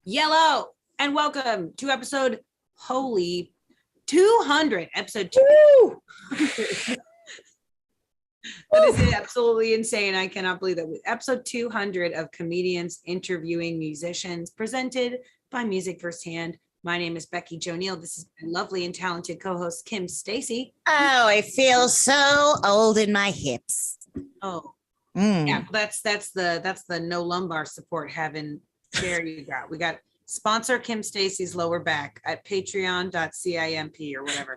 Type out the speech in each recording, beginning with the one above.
Yellow, and welcome to episode 200. Episode 200. That is absolutely insane. I cannot believe that. Episode 200 of Comedians Interviewing Musicians, presented by Music Firsthand. My name is Becky Jo Neal. This is my lovely and talented co-host Kim Stacy. Oh, I feel so old in my hips. Oh, yeah. That's the no lumbar support heaven. There you go. We got sponsor Kim Stacy's lower back at patreon.cimp or whatever.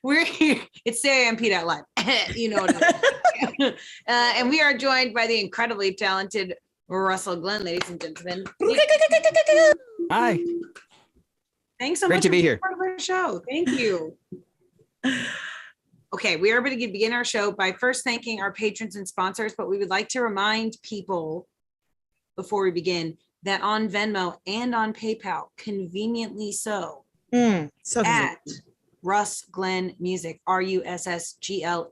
We're here. It's CIMP.LIVE. You know what I mean. And we are joined by the incredibly talented Russell Glenn, ladies and gentlemen. Hi. Thanks so Great much to be here. Part of our show. Thank you. Okay, we are going to begin our show by first thanking our patrons and sponsors, but we would like to remind people before we begin that on Venmo and on PayPal, conveniently so, at Russ Glenn Music, RUSSGLENN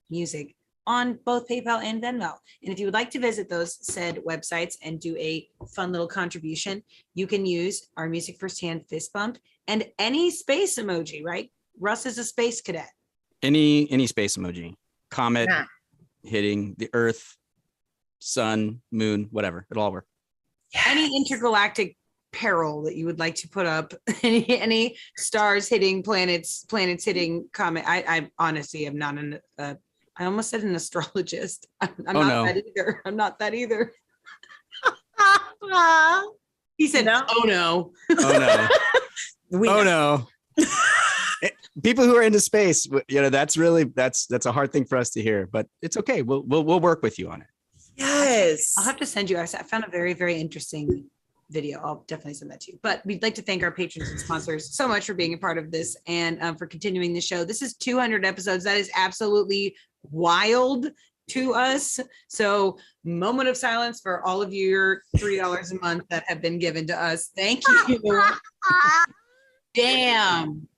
Music, on both PayPal and Venmo. And if you would like to visit those said websites and do a fun little contribution, you can use our Music Firsthand fist bump and any space emoji, right? Russ is a space cadet. Any space emoji, comet hitting the Earth, sun, moon, whatever, it'll all work. Yes. Any intergalactic peril that you would like to put up, any stars hitting planets hitting comet. I honestly am not I almost said an astrologist. I'm not that either. I'm not that either. He said, no. Oh no. Oh no. Oh no. People who are into space, that's a hard thing for us to hear, but it's okay. We'll work with you on it. Yes. I'll have to send you. I found a very, very interesting video. I'll definitely send that to you. But we'd like to thank our patrons and sponsors so much for being a part of this and for continuing the show. This is 200 episodes. That is absolutely wild to us. So moment of silence for all of your $3 a month that have been given to us. Thank you. Damn.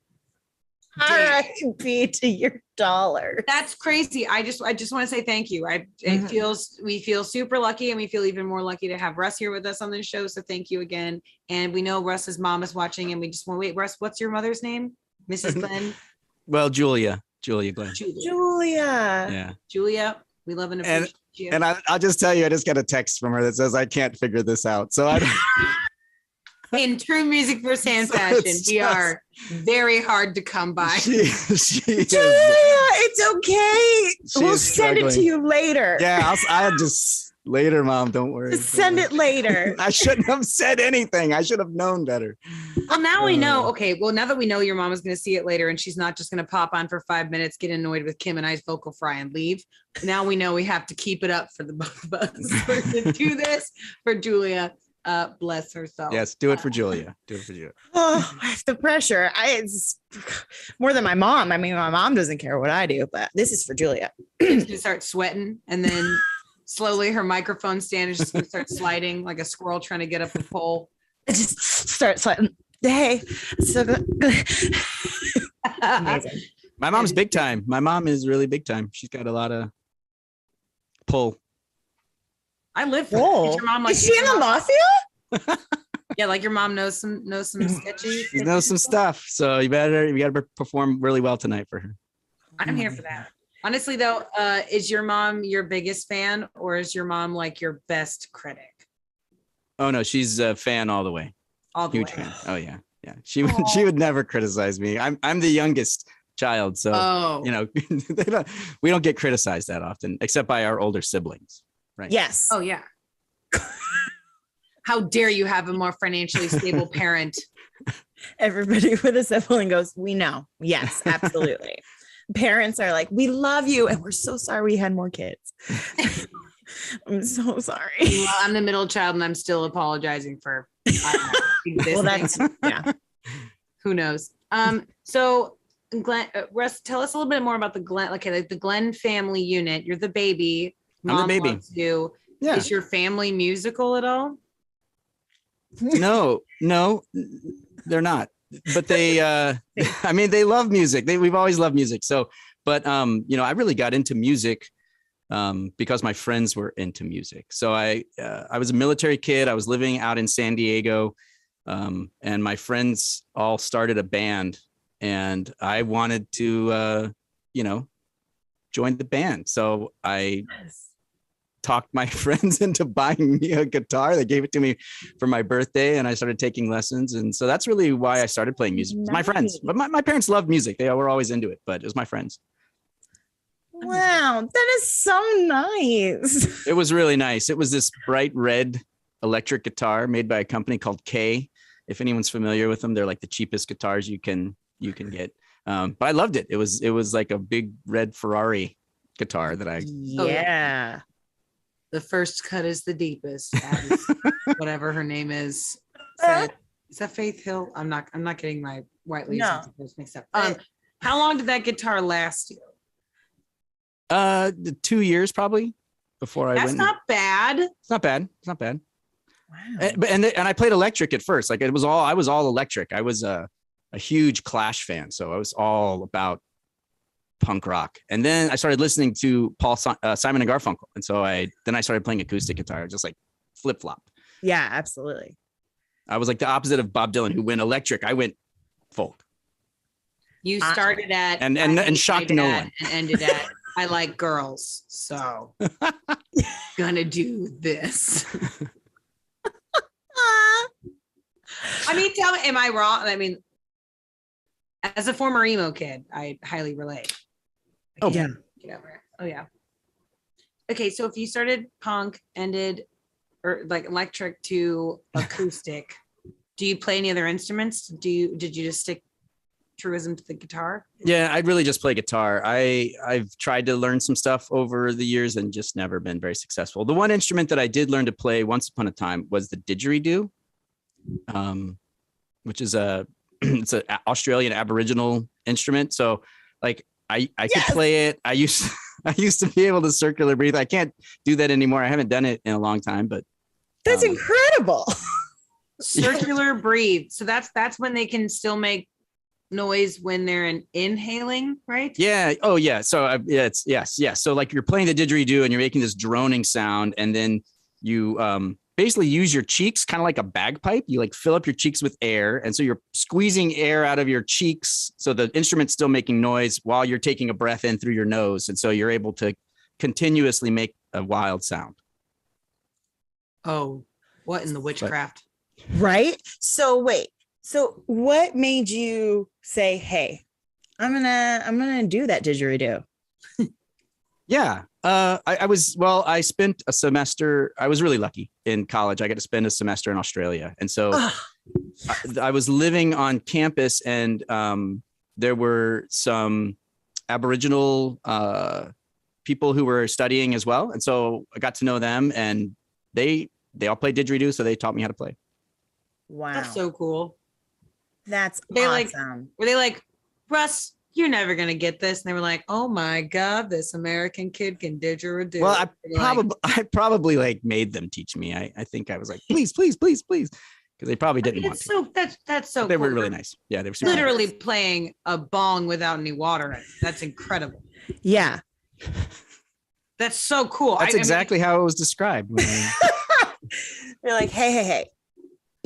R.I.P. to your dollar. That's crazy. I just want to say thank you. We feel super lucky, and we feel even more lucky to have Russ here with us on the show. So thank you again. And we know Russ's mom is watching, and we just want to wait. Russ, what's your mother's name? Mrs. Glenn? Well, Julia Glenn. Julia. Yeah. Julia, we love and appreciate you. And I'll just tell you, I just got a text from her that says I can't figure this out. So I in true Music Firsthand fashion, we are very hard to come by. Julia, it's okay. We'll send it to you later. Yeah, I'll just later, Mom. Don't worry. Just send it later. I shouldn't have said anything. I should have known better. Well, now we know. Okay, well, now that we know your mom is going to see it later and she's not just going to pop on for 5 minutes, get annoyed with Kim and I's vocal fry and leave. Now we know we have to keep it up for the both of us. We're going to do this for Julia. Bless herself. Yes, do it for Julia. Do it for Julia. Oh, the pressure. It's more than my mom. I mean, my mom doesn't care what I do, but this is for Julia. She's gonna start sweating, and then slowly her microphone stand is just gonna start sliding like a squirrel trying to get up the pole. Just start sweating. Hey, so good. Amazing. My mom's big time. My mom is really big time. She's got a lot of pull. I live for that. Is your mom like, is she in the mafia? Yeah, like your mom knows some sketchy. She knows some stuff. So you gotta perform really well tonight for her. I'm here for that. Honestly, though, is your mom your biggest fan, or is your mom like your best critic? Oh no, she's a fan all the way. All the Huge way. fan. Oh yeah. She would never criticize me. I'm the youngest child, so we don't get criticized that often, except by our older siblings. Right. Yes. Oh yeah. How dare you have a more financially stable parent? Everybody with a sibling goes, we know. Yes, absolutely. Parents are like, we love you, and we're so sorry we had more kids. I'm so sorry. Well, I'm the middle child, and I'm still apologizing for well, that's who knows. So Glenn, Russ, tell us a little bit more about the Glenn. Okay, like the Glenn family unit. You're the baby. I'm the baby. Loves you. Yeah. Is your family musical at all? No, they're not. But they, I mean, they love music. We've always loved music. So, but I really got into music because my friends were into music. So I was a military kid. I was living out in San Diego, and my friends all started a band, and I wanted to, join the band. So I talked my friends into buying me a guitar. They gave it to me for my birthday, and I started taking lessons. And so that's really why I started playing music. Nice. My friends, but my parents loved music. They were always into it, but it was my friends. Wow, that is so nice. It was really nice. It was this bright red electric guitar made by a company called K. If anyone's familiar with them, they're like the cheapest guitars you can get. But I loved it. It was like a big red Ferrari guitar that I. Yeah. The first cut is the deepest. Whatever her name is. Is that Faith Hill? I'm not getting my White Leaves mixed up. How long did that guitar last you? 2 years probably before I went. That's not bad. It's not bad. Wow. And I played electric at first. Like I was all electric. I was a huge Clash fan, so I was all about punk rock. And then I started listening to Simon and Garfunkel, and so I started playing acoustic guitar, just like flip flop. Yeah, absolutely. I was like the opposite of Bob Dylan, who went electric. I went folk. You started at and shocked no one, and ended at I like girls, so gonna do this. I mean, tell me, am I wrong? I mean, as a former emo kid, I highly relate. Oh yeah. Get over it. Oh yeah. Okay, so if you started punk, ended or like electric to acoustic, do you play any other instruments? Did you just stick truism to the guitar? Yeah, I'd really just play guitar. I've tried to learn some stuff over the years and just never been very successful. The one instrument that I did learn to play once upon a time was the didgeridoo, which is it's an Australian Aboriginal instrument. So like I could play it. I used to be able to circular breathe. I can't do that anymore. I haven't done it in a long time, but that's incredible. Circular breathe. So that's when they can still make noise when they're inhaling, right? Yeah. Oh yeah. So it's yes. So like you're playing the didgeridoo and you're making this droning sound, and then you basically use your cheeks kind of like a bagpipe. You like fill up your cheeks with air, and so you're squeezing air out of your cheeks, so the instrument's still making noise while you're taking a breath in through your nose, and so you're able to continuously make a wild sound. Oh, what in the witchcraft? Right. So wait. So what made you say, "Hey, I'm gonna do that didgeridoo"? Yeah. I spent a semester. I was really lucky in college. I got to spend a semester in Australia. And so I was living on campus, and there were some Aboriginal people who were studying as well. And so I got to know them, and they all played didgeridoo. So they taught me how to play. Wow. That's so cool. That's awesome. Were they like, Russ, you're never going to get this? And they were like, oh my God, this American kid can didgeridoo. Well, I probably like made them teach me. I think I was like, please. Because they probably didn't want to. So that's so They cool. were really nice. Yeah. They were super literally nice. playing a bong without any water in it. That's incredible. Yeah. That's so cool. That's exactly how it was described. You're like, hey.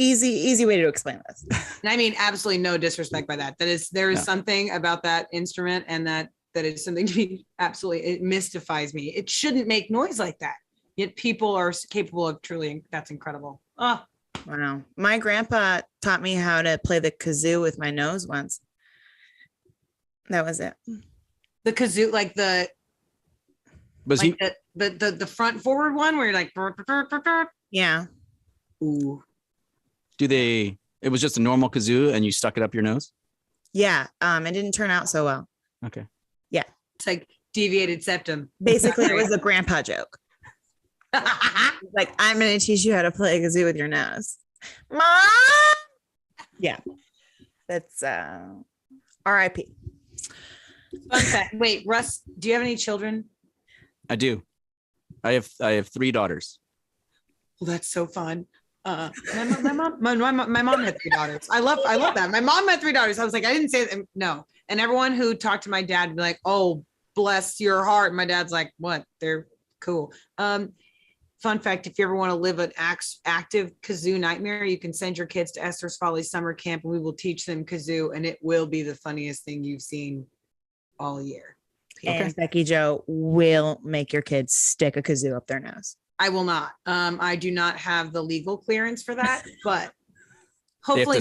Easy way to explain this. And I mean, absolutely no disrespect by that. There is something about that instrument, and that is something to be absolutely, it mystifies me. It shouldn't make noise like that. Yet people are capable of truly, that's incredible. Oh, wow. My grandpa taught me how to play the kazoo with my nose once. That was it. The kazoo, like the front forward one where you're like, yeah. Ooh. It was just a normal kazoo and you stuck it up your nose? Yeah. It didn't turn out so well. Okay. Yeah. It's like deviated septum. Basically, it was a grandpa joke. Like, I'm going to teach you how to play a kazoo with your nose. Mom! Yeah. That's RIP. Fun fact. Wait, Russ, do you have any children? I do. I have 3 daughters. Well, that's so fun. My mom had 3 daughters. I love that. My mom had 3 daughters. I was like, I didn't say that. No. And everyone who talked to my dad would be like, oh, bless your heart. And my dad's like, what? They're Cool. Fun fact, if you ever want to live an active kazoo nightmare, you can send your kids to Esther's Folly summer camp and we will teach them kazoo, and it will be the funniest thing you've seen all year. And Becky Joe will make your kids stick a kazoo up their nose. I will not. I do not have the legal clearance for that, but hopefully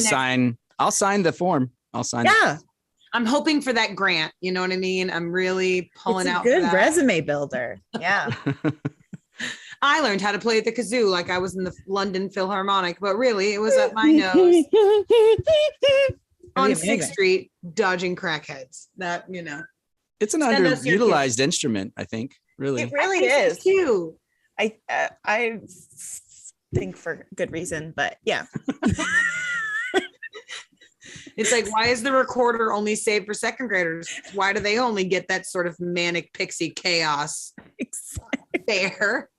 I'll sign the form. I'll sign. Yeah. I'm hoping for that grant. You know what I mean? I'm really pulling out. Good resume builder. Yeah. I learned how to play the kazoo like I was in the London Philharmonic, but really it was up my nose on 6th Street dodging crackheads. That, you know. It's an underutilized instrument, I think. Really. It really is. Too. I think for good reason, but yeah. It's like, why is the recorder only saved for 2nd graders? Why do they only get that sort of manic pixie chaos there?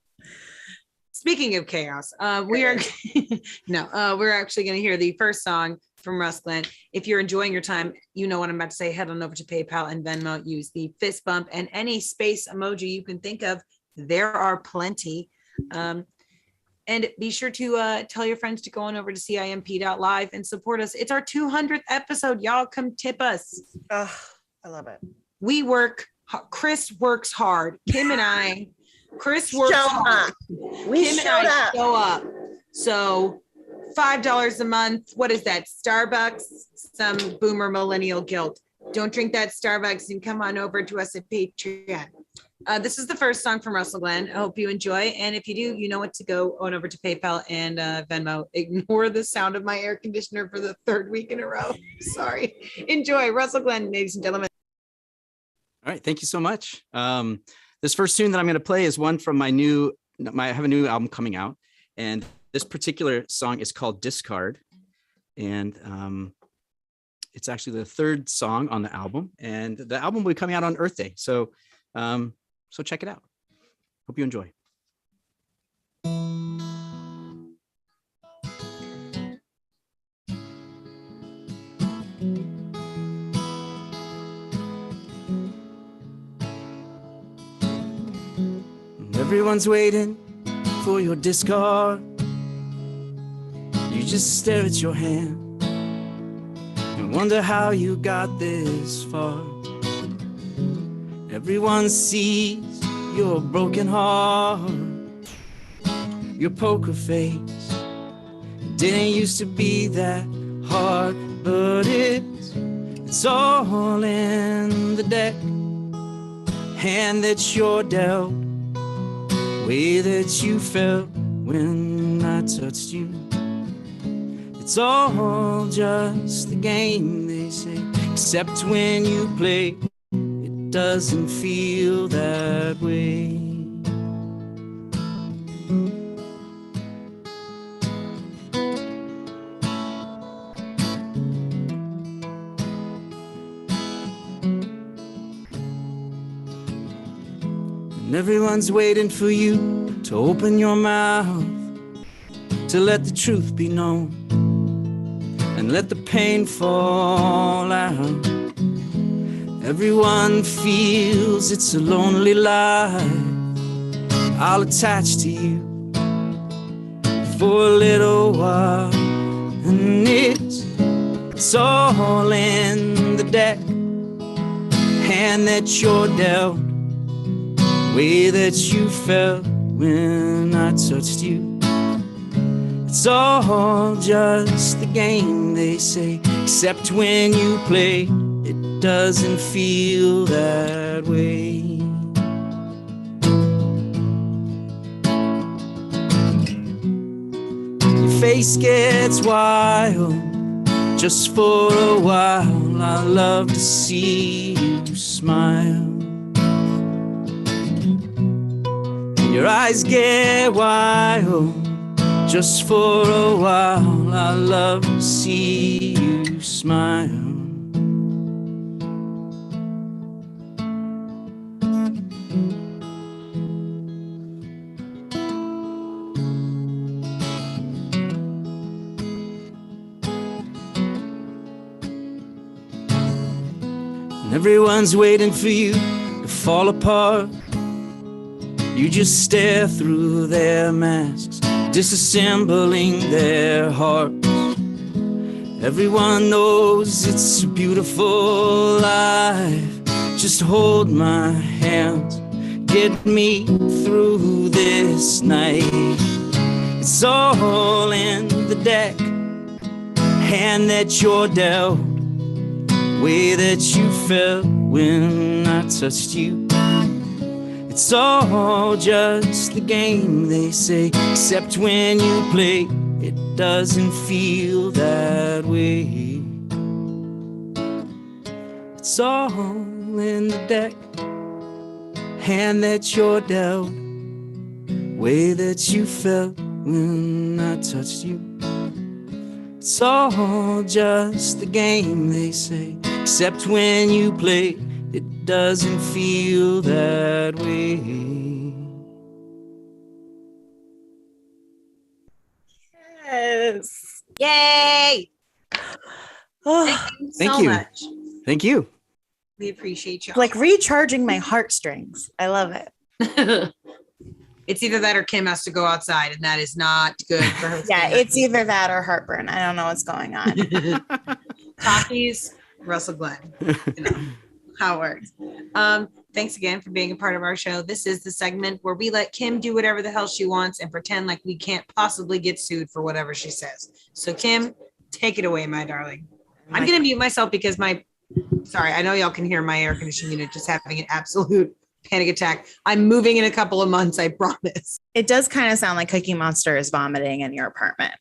Speaking of chaos, we're actually going to hear the first song from Russ Glenn. If you're enjoying your time, you know what I'm about to say. Head on over to PayPal and Venmo. Use the fist bump and any space emoji you can think of. There are plenty. And be sure to tell your friends to go on over to CIMP.LIVE and support us. It's our 200th episode. Y'all come tip us. Oh, I love it. We work. Chris works hard. Kim and I. Chris works hard. Kim and I show up. So $5 a month. What is that? Starbucks? Some boomer millennial guilt. Don't drink that Starbucks and come on over to us at Patreon. This is the first song from Russell Glenn. I hope you enjoy. And if you do, you know what to go on over to PayPal and Venmo. Ignore the sound of my air conditioner for the 3rd week in a row. Sorry. Enjoy Russell Glenn, ladies and gentlemen. All right. Thank you so much. This first tune that I'm going to play is one from I have a new album coming out. And this particular song is called Discard. And it's actually the 3rd song on the album. And the album will be coming out on Earth Day. So check it out. Hope you enjoy. Everyone's waiting for your discard. You just stare at your hand and wonder how you got this far. Everyone sees your broken heart, your poker face. It didn't used to be that hard, but it's all in the deck. Hand that you're dealt, way that you felt when I touched you. It's all just the game, they say, except when you play. Doesn't feel that way. And everyone's waiting for you to open your mouth, to let the truth be known and let the pain fall out. Everyone feels it's a lonely life. I'll attach to you for a little while, and it's all in the deck. Hand that you're dealt, way that you felt when I touched you. It's all just the game, they say, except when you play. It doesn't feel that way. Your face gets wild just for a while. I love to see you smile. Your eyes get wild just for a while. I love to see you smile. Everyone's waiting for you to fall apart. You just stare through their masks, disassembling their hearts. Everyone knows it's a beautiful life. Just hold my hand, get me through this night. It's all in the deck, hand that you're dealt, way that you felt when I touched you. It's all just the game, they say, except when you play, it doesn't feel that way. It's all in the deck, hand that you're dealt, way that you felt when I touched you. It's all just the game, they say, except when you play, it doesn't feel that way. Yes. Yay! Oh, Thank so you. much. Thank you. We appreciate you. like recharging my heartstrings. I love it. It's either that or Kim has to go outside, and that is not good for her. Yeah, it's either that or heartburn. I don't know what's going on. Talkies, Russell Glenn. You know how it works. Thanks again for being a part of our show. This is the segment where we let Kim do whatever the hell she wants and pretend like we can't possibly get sued for whatever she says. So Kim, take it away, my darling. I'm going to mute myself because sorry, I know y'all can hear my air conditioning unit just having an absolute panic attack. I'm moving in a couple of months, I promise. It does kind of sound like Cookie Monster is vomiting in your apartment.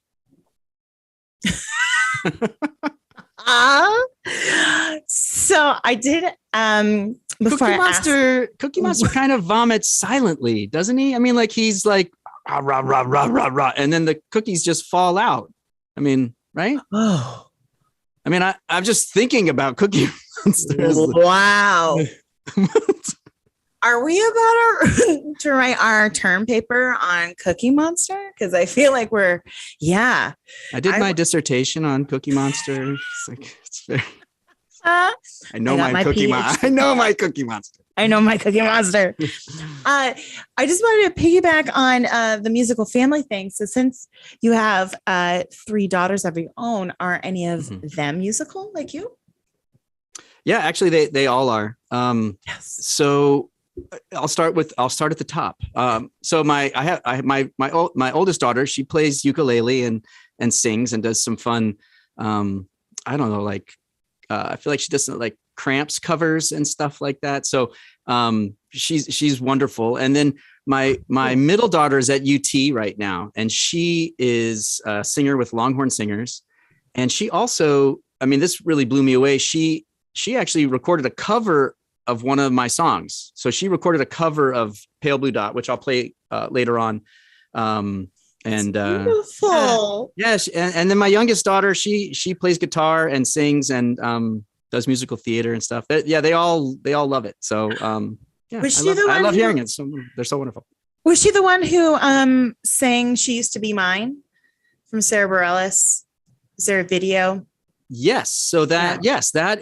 So I did before Cookie Monster kind of vomits silently, doesn't he? I mean, like he's like rah, rah, rah, rah, rah, rah, and then the cookies just fall out. I mean, right? Oh, I mean, I'm just thinking about Cookie Monster. wow. Are we about to write our term paper on Cookie Monster? Because I feel like I did my dissertation on Cookie Monster. It's very, I know my Cookie Monster. I know my Cookie Monster. I know my Cookie Monster. I just wanted to piggyback on the musical family thing. So since you have 3 daughters of your own, are any of them musical like you? Yeah, actually, they all are. Yes. So I'll start at the top. So my oldest daughter, she plays ukulele and sings and does some fun. I don't know, like I feel like she does some like Cramps covers and stuff like that. So she's wonderful. And then my middle daughter is at UT right now, and she is a singer with Longhorn Singers. And she also, I mean, this really blew me away. She actually recorded a cover of one of my songs. So she recorded a cover of Pale Blue Dot, which I'll play later on. Beautiful. Yes. And then my youngest daughter, she plays guitar and sings and does musical theater and stuff. They all love it. So I love hearing it. So they're so wonderful. Was she the one who sang She Used to Be Mine from Sarah Bareilles? Is there a video? Yes. So that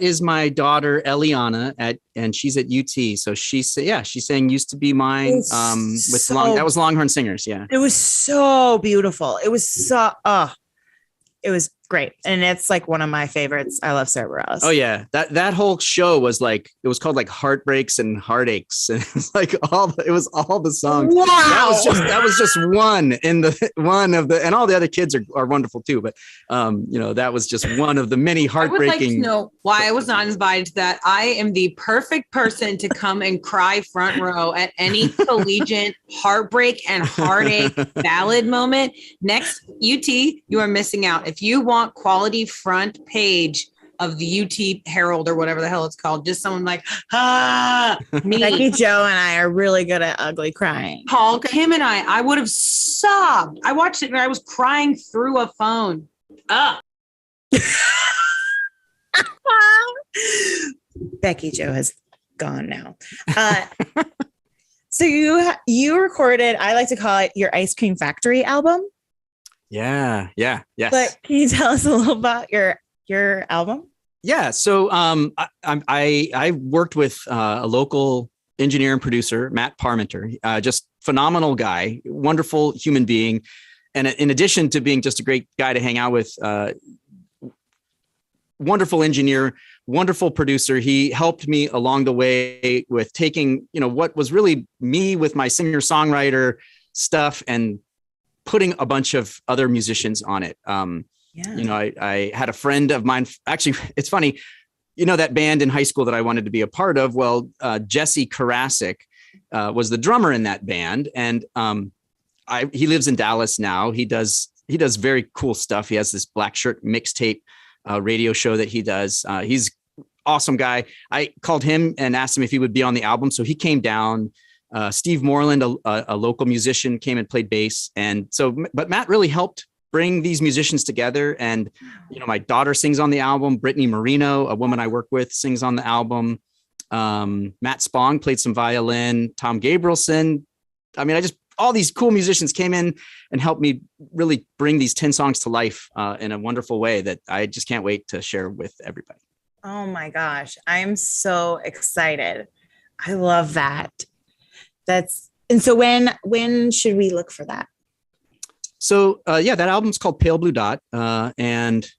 is my daughter Eliana and she's at UT. So she sang Used to Be Mine that was Longhorn Singers. Yeah. It was so beautiful. It was it was great. And it's like one of my favorites. I love Sarah Bareilles. Oh yeah. That whole show was like, it was called like Heartbreaks and Heartaches. And it was like it was all the songs. Wow. That was just one of the, and all the other kids are wonderful too. But that was just one of the many heartbreaking. I would like to know why I was not invited to that. I am the perfect person to come and cry front row at any collegiate heartbreak and heartache ballad moment. Next UT, you are missing out. If you want quality front page of the UT Herald or whatever the hell it's called, just someone like me. Becky Joe and I are really good at ugly crying. Paul, Kim and I would have sobbed. I watched it and I was crying through a phone. Becky Joe has gone now. So you recorded, I like to call it your Ice Cream Factory album. Yeah. Yes. But can you tell us a little about your album? Yeah. So I worked with a local engineer and producer, Matt Parmenter, just phenomenal guy, wonderful human being. And in addition to being just a great guy to hang out with, wonderful engineer, wonderful producer. He helped me along the way with taking, what was really me with my singer-songwriter stuff and putting a bunch of other musicians on it. I had a friend of mine. Actually, it's funny, that band in high school that I wanted to be a part of. Well, Jesse Karasik was the drummer in that band. And he lives in Dallas now. He does very cool stuff. He has this Black Shirt mixtape radio show that he does. He's awesome guy. I called him and asked him if he would be on the album. So he came down. Steve Moreland, a local musician, came and played bass. And so, but Matt really helped bring these musicians together. And, my daughter sings on the album. Brittany Marino, a woman I work with, sings on the album. Matt Spong played some violin. Tom Gabrielson. All these cool musicians came in and helped me really bring these 10 songs to life in a wonderful way that I just can't wait to share with everybody. Oh my gosh. I'm so excited. I love that. And so when should we look for that? So that album's called Pale Blue Dot, and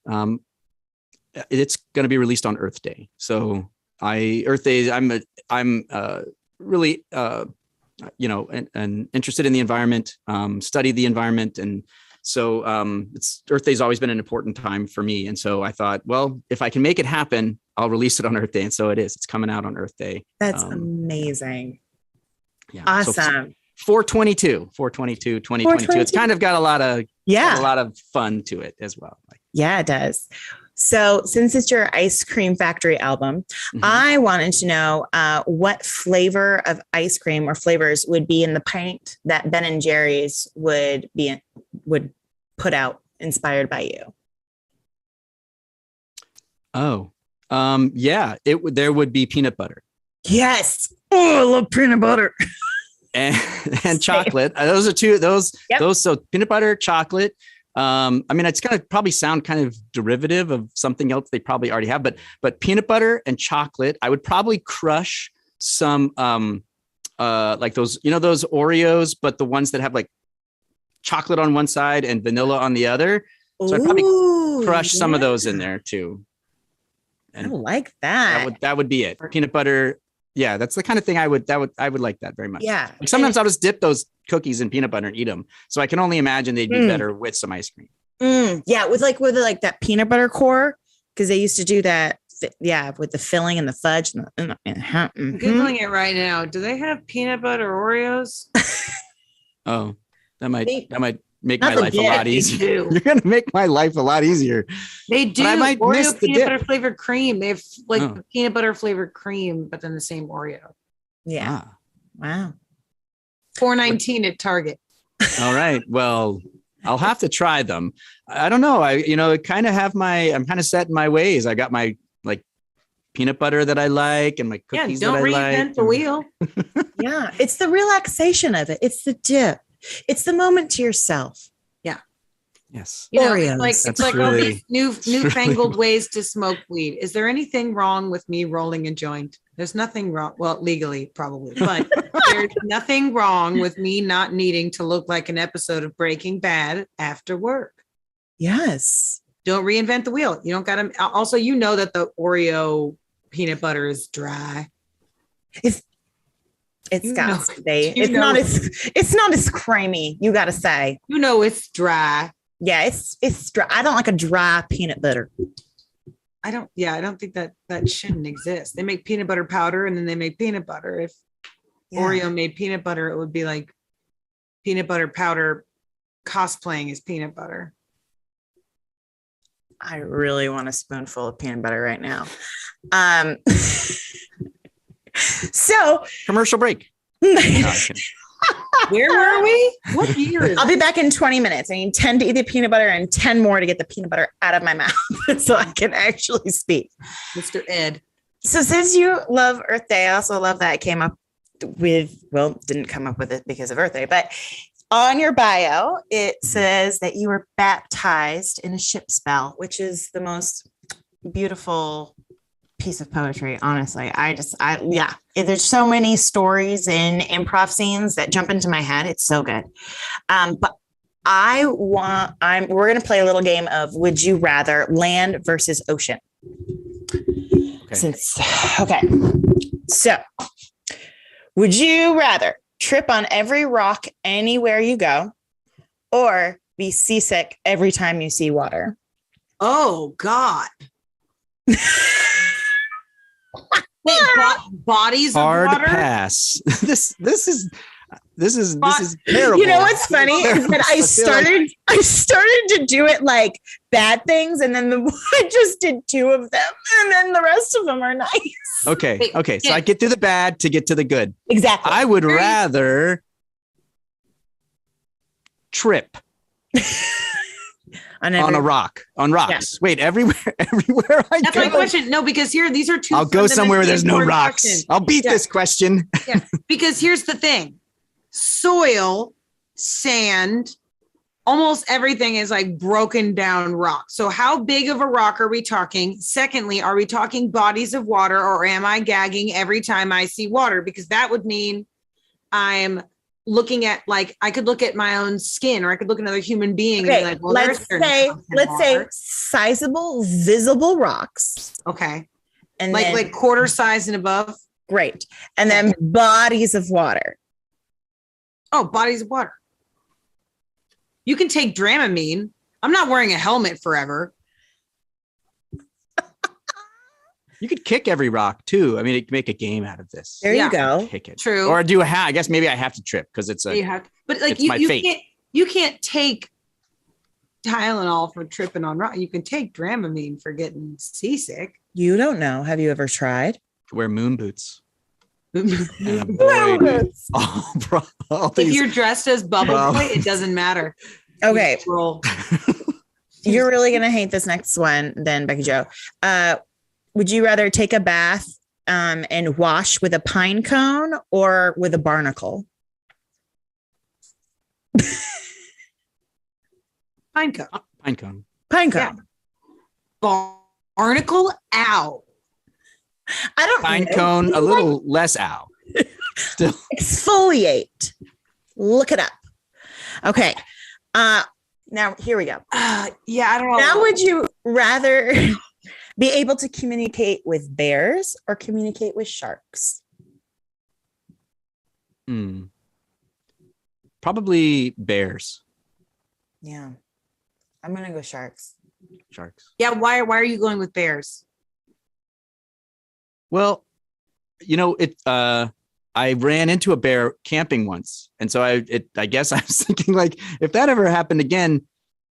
it's going to be released on Earth Day. So Earth Day, I'm really and interested in the environment, study the environment, and so Earth Day's always been an important time for me. And so I thought, well, if I can make it happen, I'll release it on Earth Day, and so it is. It's coming out on Earth Day. That's amazing. Yeah, awesome. So 4/22, 2022. It's kind of got a lot of fun to it as well. Yeah, it does. So since it's your Ice Cream Factory album, I wanted to know what flavor of ice cream or flavors would be in the pint that Ben and Jerry's would put out inspired by you. Oh, there would be peanut butter. Yes. Oh, I love peanut butter. and chocolate. Those are two. Those. So peanut butter, chocolate. It's going to probably sound kind of derivative of something else they probably already have, but peanut butter and chocolate. I would probably crush some like those, those Oreos, but the ones that have like chocolate on one side and vanilla on the other. So I'd probably crush some of those in there too. And I like that. That would be it. Peanut butter. Yeah, that's the kind of thing I would like that very much. Yeah. Like sometimes I'll just dip those cookies in peanut butter and eat them. So I can only imagine they'd be better with some ice cream. Yeah, with that peanut butter core, because they used to do that. Yeah, with the filling and the fudge. I'm Googling it right now. Do they have peanut butter Oreos? Oh, that might make my life a lot easier. You're gonna make my life a lot easier. They do. But I might miss Oreo the peanut dip. butter flavored cream. They have the peanut butter flavored cream, but then the same Oreo. Yeah. Wow. $4.19 at Target. All right. Well, I'll have to try them. I don't know. I'm kind of set in my ways. I got my peanut butter that I like and my cookies that I like. Don't reinvent the wheel. Yeah. It's the relaxation of it. It's the dip. It's the moment to yourself. Yeah. Yes. Oreos. It's like all these newfangled ways to smoke weed. Is there anything wrong with me rolling a joint? There's nothing wrong. Well, legally, probably, but there's nothing wrong with me not needing to look like an episode of Breaking Bad after work. Yes. Don't reinvent the wheel. You don't got to. Also, that the Oreo peanut butter is dry. It's got to be. It's not as creamy. You got to say. It's dry. Yeah, it's dry. I don't like a dry peanut butter. I don't think that shouldn't exist. They make peanut butter powder and then they make peanut butter. If Oreo made peanut butter, it would be like peanut butter powder cosplaying as peanut butter. I really want a spoonful of peanut butter right now. So commercial break. Where were we? What year is I'll be back in 20 minutes. I need 10 to eat the peanut butter and 10 more to get the peanut butter out of my mouth so I can actually speak. Mr. Ed. So since you love Earth Day, I also love that it came up didn't come up with it because of Earth Day, but on your bio, it says that you were baptized in a ship's bell, which is the most beautiful piece of poetry, honestly. Yeah. There's so many stories in improv scenes that jump into my head. It's so good. But we're going to play a little game of would you rather, land versus ocean. Okay. So would you rather trip on every rock anywhere you go or be seasick every time you see water? Oh God. Wait, bodies Hard of water? pass. This is terrible. You know what's funny is that I started to do it like bad things, and then I just did 2 of them, and then the rest of them are nice. Okay. So I get through the bad to get to the good. Exactly. I would rather trip on rocks. Yeah. Wait, everywhere I That's go. my question. No, because these are 2. I'll go somewhere where there's no rocks. Questions. I'll beat this question. Yeah, because here's the thing. Soil, sand, almost everything is like broken down rock. So how big of a rock are we talking? Secondly, are we talking bodies of water, or am I gagging every time I see water? Because that would mean I'm looking at, like, I could look at my own skin, or I could look at another human being and be like, well, let's say sizable, visible rocks. Okay. And like quarter size and above. Great. And then bodies of water. Oh, bodies of water. You can take Dramamine. I'm not wearing a helmet forever. You could kick every rock too. I mean, it could make a game out of this. There you go. Kick it. True. Or do I guess maybe I have to trip because it's but like fate. You can't take Tylenol for tripping on rock. You can take Dramamine for getting seasick. You don't know. Have you ever tried? Wear moon boots. If you're dressed as Bubble Boy, it doesn't matter. Okay. You're really going to hate this next one then, Becky Jo. Would you rather take a bath and wash with a pine cone or with a barnacle? Pine cone. Pine cone. Pine cone. Yeah. Barnacle? Ow. I don't Pine cone, a little less ow. Still. Exfoliate. Look it up. Okay. Now here we go. Yeah, I don't know. Now, would you rather be able to communicate with bears or communicate with sharks? Probably bears. Yeah. I'm gonna go sharks. Sharks. Yeah, why are you going with bears? Well, I ran into a bear camping once, and so I guess I was thinking, like, if that ever happened again,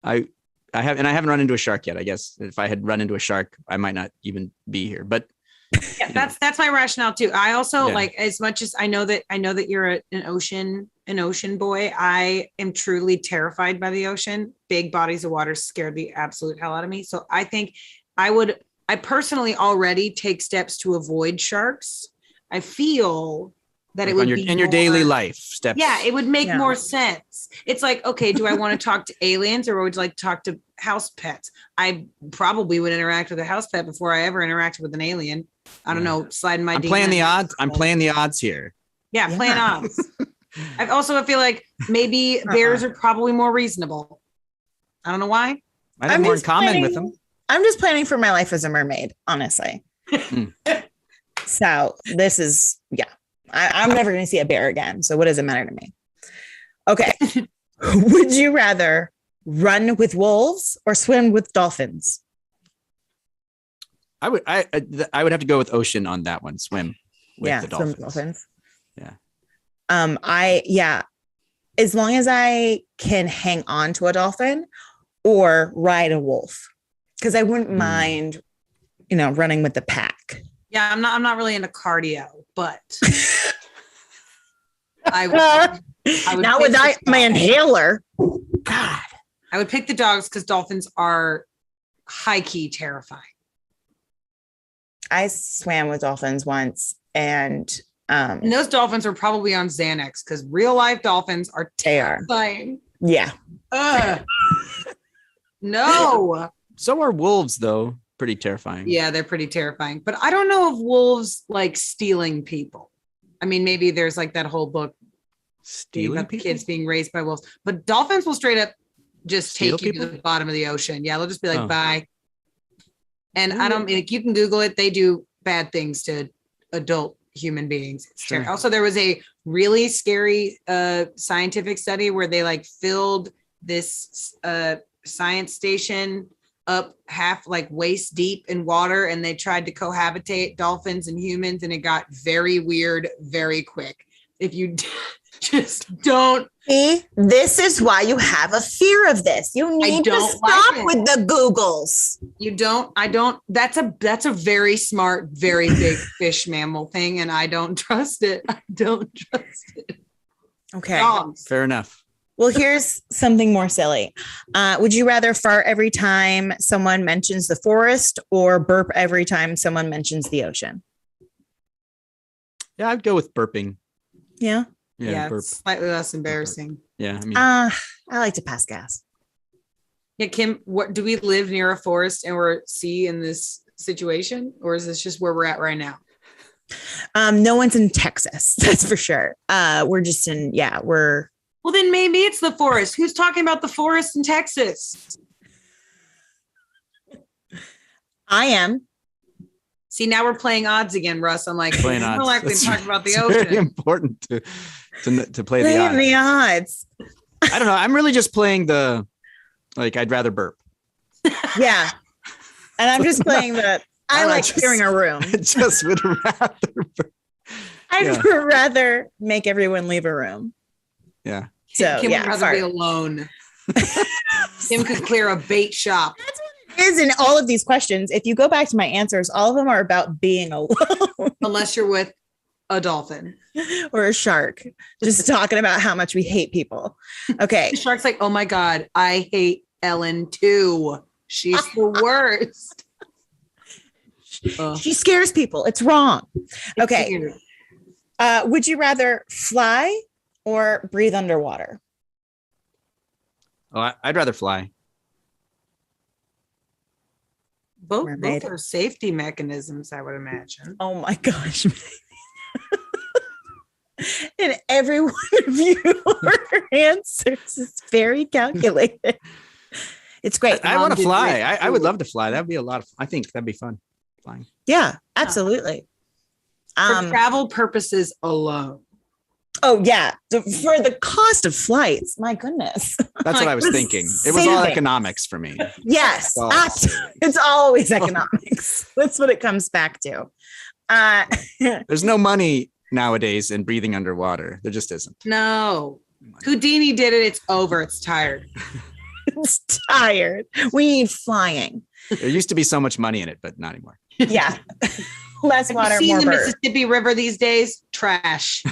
I haven't run into a shark yet. I guess if I had run into a shark, I might not even be here. But yeah, that's my rationale too. I also like, as much as I know that you're an ocean boy, I am truly terrified by the ocean. Big bodies of water scared the absolute hell out of me. So I think I personally already take steps to avoid sharks. I feel that it would be in your daily life steps. Yeah, it would make more sense. It's like, okay, do I want to talk to aliens, or would you like to talk to house pets? I probably would interact with a house pet before I ever interact with an alien. I don't know, sliding my. I'm playing the odds. I'm playing the odds here. Yeah, playing odds. I feel like maybe bears are probably more reasonable. I don't know why. I have more in common with them. I'm just planning for my life as a mermaid, honestly. So this is, I'm never going to see a bear again. So what does it matter to me? Okay. Would you rather run with wolves or swim with dolphins? I would have to go with ocean on that one. Swim with the dolphins. Swim with dolphins. Yeah. As long as I can hang on to a dolphin or ride a wolf, because I wouldn't mind, running with the pack. Yeah, I'm not really into cardio, but I would not with my inhaler. God, I would pick the dogs because dolphins are high key terrifying. I swam with dolphins once, and those dolphins are probably on Xanax because real life dolphins are terrifying. Yeah. No. So are wolves, though. pretty terrifying. Yeah, they're pretty terrifying. But I don't know if wolves like stealing people. I mean, maybe there's like that whole book Stealing about people? kids being raised by wolves. But dolphins will straight up just Steal take you people? to the bottom of the ocean. Yeah, they'll just be like, Oh. bye. And I don't like, you can Google it. They do bad things to adult human beings. It's Sure. Also, there was a really scary scientific study where they like filled this science station up half like waist deep in water, and they tried to cohabitate dolphins and humans, and it got very weird very quick. If you just don't. See, this is why you have a fear of this. You need to don't stop like it. with the Googles. You don't, I don't, that's a very smart, very big fish mammal thing. And I don't trust it. I don't trust it. Okay. Dogs. Fair enough. Well, here's something more silly. Would you rather fart every time someone mentions the forest or burp every time someone mentions the ocean? Yeah, I'd go with burping. Yeah. Yeah, burp. it's slightly less embarrassing. Yeah, I mean, I like to pass gas. Yeah, Kim, what do we live near a forest and we're in this situation? Or is this just where we're at right now? No one's in Texas, that's for sure. We're just in, Well, then maybe it's the forest. Who's talking about the forest in Texas? I am. See, now we're playing odds again, Russ. I'm like, playing I odds. don't like to That's- talk about the it's very ocean. important to play the Playing odds. the odds. I don't know. I'm really just playing I'd rather burp. Yeah. And I'm just playing I like just- clearing a room. I just would rather burp. I'd rather make everyone leave a room. Yeah. So Kim yeah, would rather fart. be alone. Kim could clear a bait shop. Is in all of these questions. If you go back to my answers, all of them are about being alone Unless you're with a dolphin. or a shark, just talking about how much we hate people. Okay. The shark's like, oh my God, I hate Ellen too. She's the worst. Ugh. She scares people. It's wrong. Okay. Weird. Would you rather fly or breathe underwater? Oh, I'd rather fly. Both Mermaid. are safety mechanisms, I would imagine. Oh my gosh. And every one of your answers is very calculated. It's great. I want to did fly. great. I would love to fly. That'd be a lot of. I think that'd be fun. Flying. Yeah, absolutely. For travel purposes alone. Oh yeah, for the cost of flights. My goodness. That's what I was Like, thinking. It was all saving. economics for me. Yes, Oh. it's always economics. That's what it comes back to. There's no money nowadays in breathing underwater. There just isn't. No. Houdini did it. It's over. It's tired. It's tired. We need flying. There used to be so much money in it, but not anymore. Yeah. Less Have water, you seen more the bird. Mississippi River these days? Trash.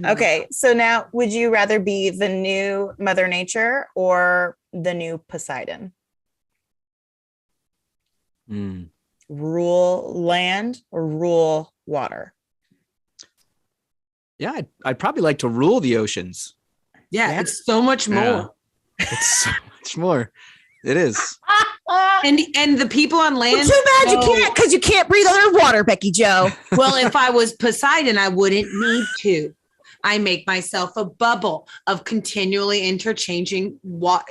Okay, so now would you rather be the new Mother Nature or the new Poseidon? Mm. Rule land or rule water? Yeah, I'd probably like to rule the oceans. Yeah, Yeah. it's so much more. Yeah. It's so much more. It is. And the people on land. Well, too bad you know- can't, because you can't breathe underwater, Becky Joe. Well, if I was Poseidon, I wouldn't need to. I make myself a bubble of continually interchanging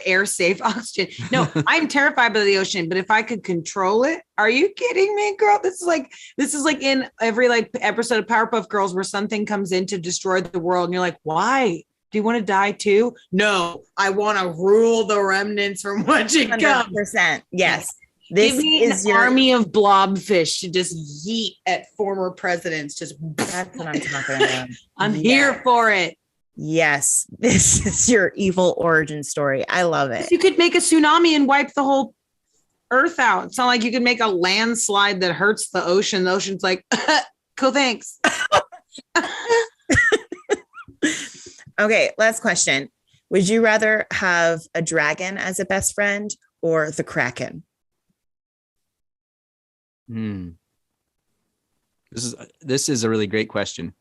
air safe oxygen. No, I'm terrified by the ocean, but if I could control it, are you kidding me, girl? This is like in every like episode of Powerpuff Girls where something comes in to destroy the world, and you're like, why? Do you want to die too? No, I want to rule the remnants from what you come. 100%. Yes. This Give me is an your army of blobfish to just yeet at former presidents. Just That's what I'm talking about. I'm here for it. Yes. This is your evil origin story. I love it. You could make a tsunami and wipe the whole earth out. It's not like you could make a landslide that hurts the ocean. The ocean's like, cool, thanks. Okay, last question. Would you rather have a dragon as a best friend or the Kraken? Hmm. This is a really great question.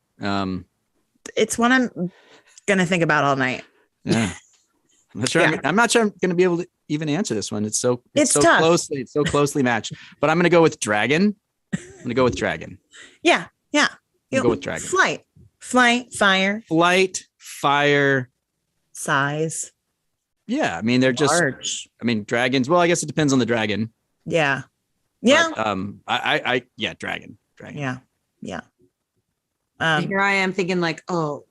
It's one I'm gonna think about all night. Yeah. I'm not sure. Yeah. I'm not sure I'm going to be able to even answer this one. It's so It's so tough. closely matched. But I'm gonna go with dragon. I'm gonna go with dragon. Yeah. I'm gonna go with dragon. Flight, fire, Flight, fire. size, Yeah, I mean they're just. large. I mean dragons. Well, I guess it depends on the dragon. Yeah. Yeah. But, dragon. Yeah. Here I am thinking like, oh,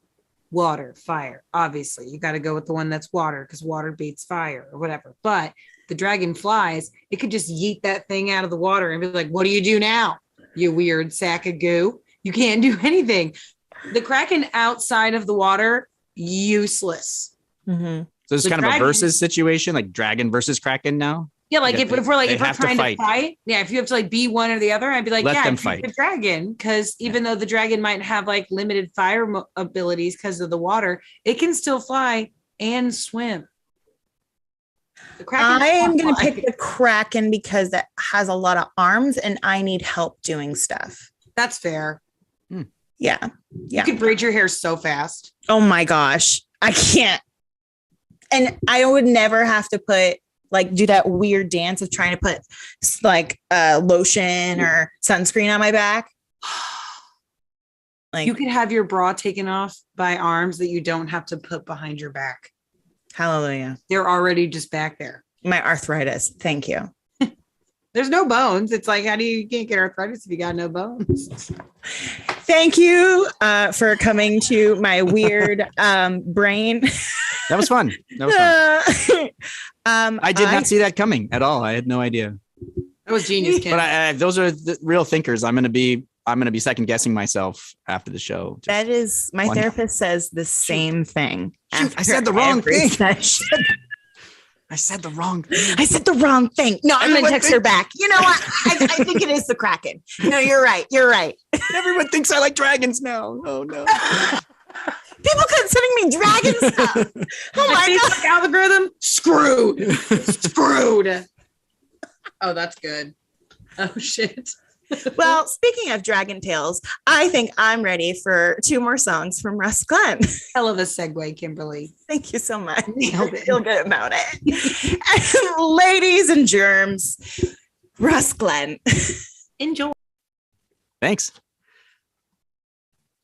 water, fire. Obviously, you got to go with the one that's water because water beats fire or whatever. But the dragon flies, it could just yeet that thing out of the water and be like, what do you do now? You weird sack of goo. You can't do anything. The kraken outside of the water, useless. Mhm. So it's The kind of a dragon- versus situation, like dragon versus kraken now. Yeah, like Yeah, if we're they have to trying to fight. fight, yeah, if you have to like be one or the other, I'd be like, Let yeah, them choose fight. the dragon, because even though the dragon might have like limited fire abilities because of the water, it can still fly and swim. The kraken I am can't going to fly. pick the kraken because it has a lot of arms and I need help doing stuff. That's fair. Yeah. You could braid your hair so fast. Oh my gosh. I can't. And I would never have to do that weird dance of trying to put like lotion or sunscreen on my back. Like, You could have your bra taken off by arms that you don't have to put behind your back. hallelujah. They're already just back there. My arthritis. Thank you. There's no bones. It's like, you can't get arthritis if you got no bones? Thank you for coming to my weird brain. That was fun. I did not see that coming at all. I had no idea. That was genius, Kim. But those are the real thinkers. I'm gonna be second guessing myself after the show. That is, my One. therapist says the same thing. Shoot, I said the wrong every thing. session. I said the wrong thing. I said the wrong thing. No, I'm going to text her back. You know what? I think it is the Kraken. No, you're right. You're right. Everyone thinks I like dragons now. Oh no. People kept sending me dragon stuff. Oh my God. Facebook algorithm screwed. Screwed. Oh, that's good. Oh shit. Well, speaking of Dragon Tales, I think I'm ready for 2 more songs from Russ Glenn. Hell of a segue, Kimberly. Thank you so much. Nailed I it. feel good about it. And ladies and germs, Russ Glenn. Enjoy. Thanks.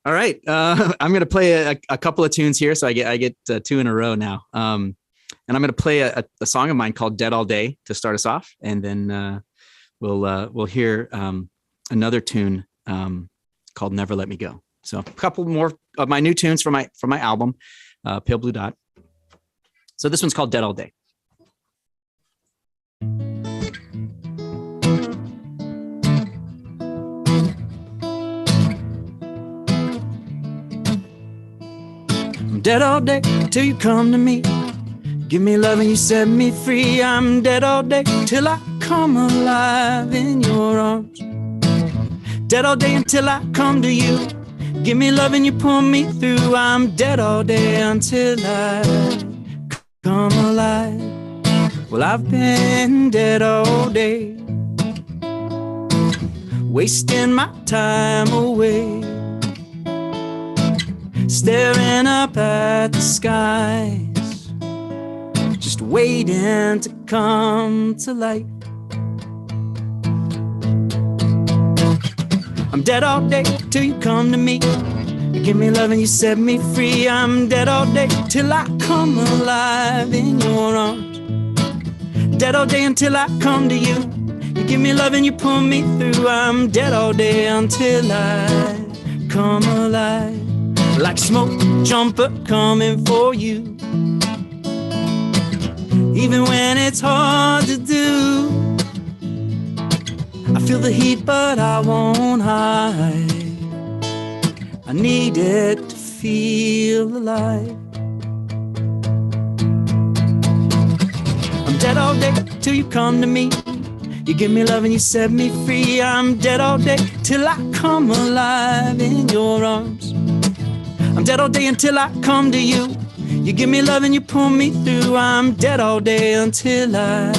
All right. I'm going to play a couple of tunes here. So I get 2 in a row now. And I'm going to play a song of mine called Dead All Day to start us off. And then we'll hear another tune called Never Let Me Go. So a couple more of my new tunes from my album, Pale Blue Dot. So this one's called Dead All Day. I'm dead all day till you come to me. Give me love and you set me free. I'm dead all day till I come alive in your arms. Dead all day until I come to you. Give me love and you pull me through. I'm dead all day until I come alive. Well, I've been dead all day, wasting my time away, staring up at the skies, just waiting to come to light. I'm dead all day till you come to me. You give me love and you set me free. I'm dead all day till I come alive in your arms. Dead all day until I come to you. You give me love and you pull me through. I'm dead all day until I come alive. Like smoke jumper coming for you. Even when it's hard to do, I feel the heat but I won't hide. I need it to feel alive. I'm dead all day till you come to me. You give me love and you set me free. I'm dead all day till I come alive in your arms. I'm dead all day until I come to you. You give me love and you pull me through. I'm dead all day until I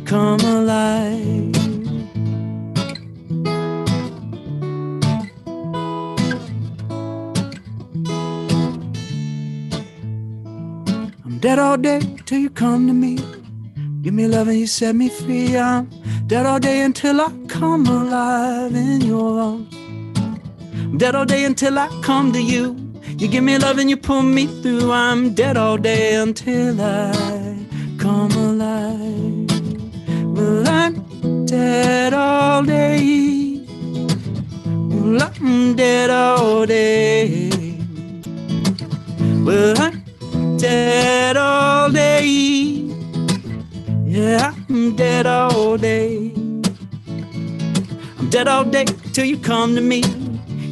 come alive. I'm dead all day till you come to me. Give me love and you set me free. I'm dead all day until I come alive in your arms. I'm dead all day until I come to you. You give me love and you pull me through. I'm dead all day until I come alive. Well, I'm dead all day. Well, I'm dead all day. Well, I'm dead all day. Yeah, I'm dead all day. I'm dead all day till you come to me.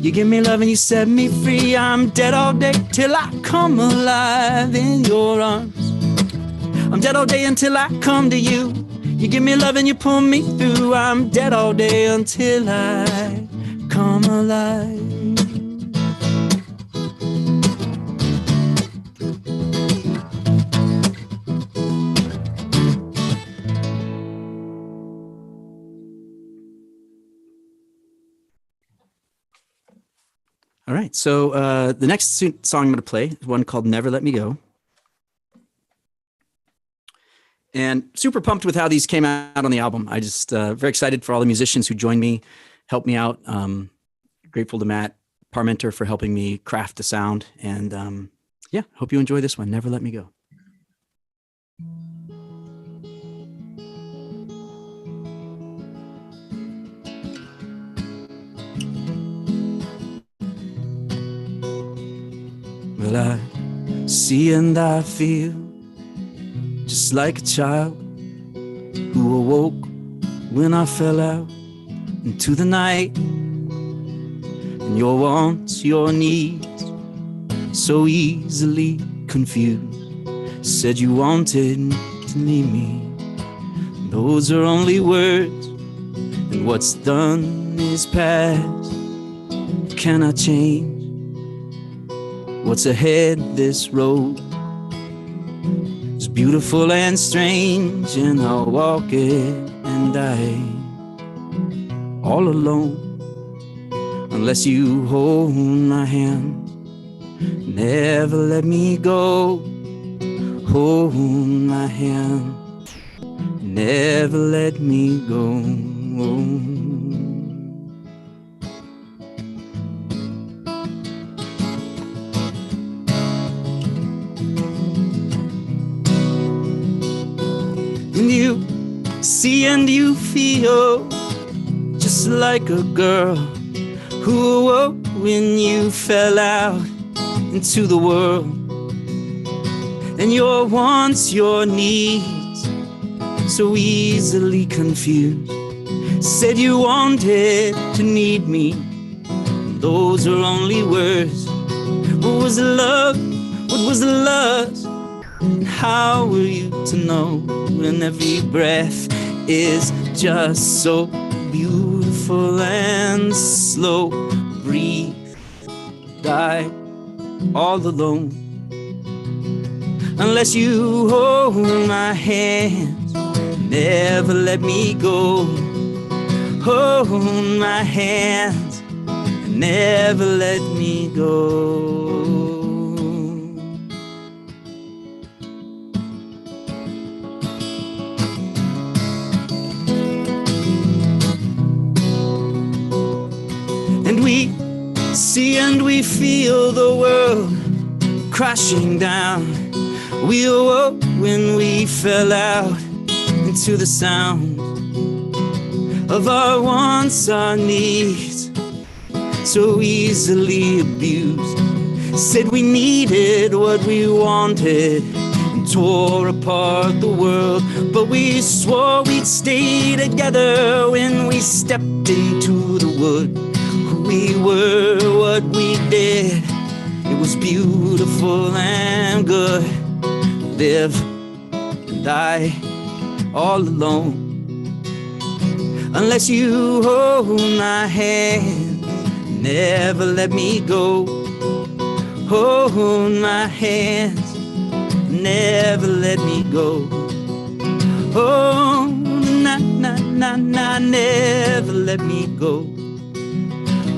You give me love and you set me free. I'm dead all day till I come alive in your arms. I'm dead all day until I come to you. You give me love and you pull me through. I'm dead all day until I come alive. All right, so the next song I'm going to play is one called Never Let Me Go. And super pumped with how these came out on the album. I just very excited for all the musicians who joined me, helped me out. Grateful to Matt Parmenter for helping me craft the sound. And yeah, hope you enjoy this one, Never Let Me Go. Well, I see and I feel just like a child who awoke when I fell out into the night. And your wants, your needs, so easily confused. Said you wanted to leave me. Those are only words, and what's done is past. Cannot change what's ahead. This road is beautiful and strange, and I'll walk it and die all alone unless you hold my hand. Never let me go. Hold my hand. Never let me go. And you see and you feel just like a girl who awoke when you fell out into the world. And your wants, your needs, so easily confused. Said you wanted to need me. Those are only words. What was the love? What was the lust? And how were you to know when every breath is just so beautiful and slow? Breathe, die all alone unless you hold my hand. Never let me go. Hold my hand. Never let me go. And we see and we feel the world crashing down. We awoke when we fell out into the sound of our wants, our needs, so easily abused. Said we needed what we wanted and tore apart the world, but we swore we'd stay together when we stepped into the wood. Who we were, what we did, it was beautiful and good. Live and die all alone unless you hold my hand. Never let me go. Hold my hand. Never let me go. Oh, na na na na, never let me go.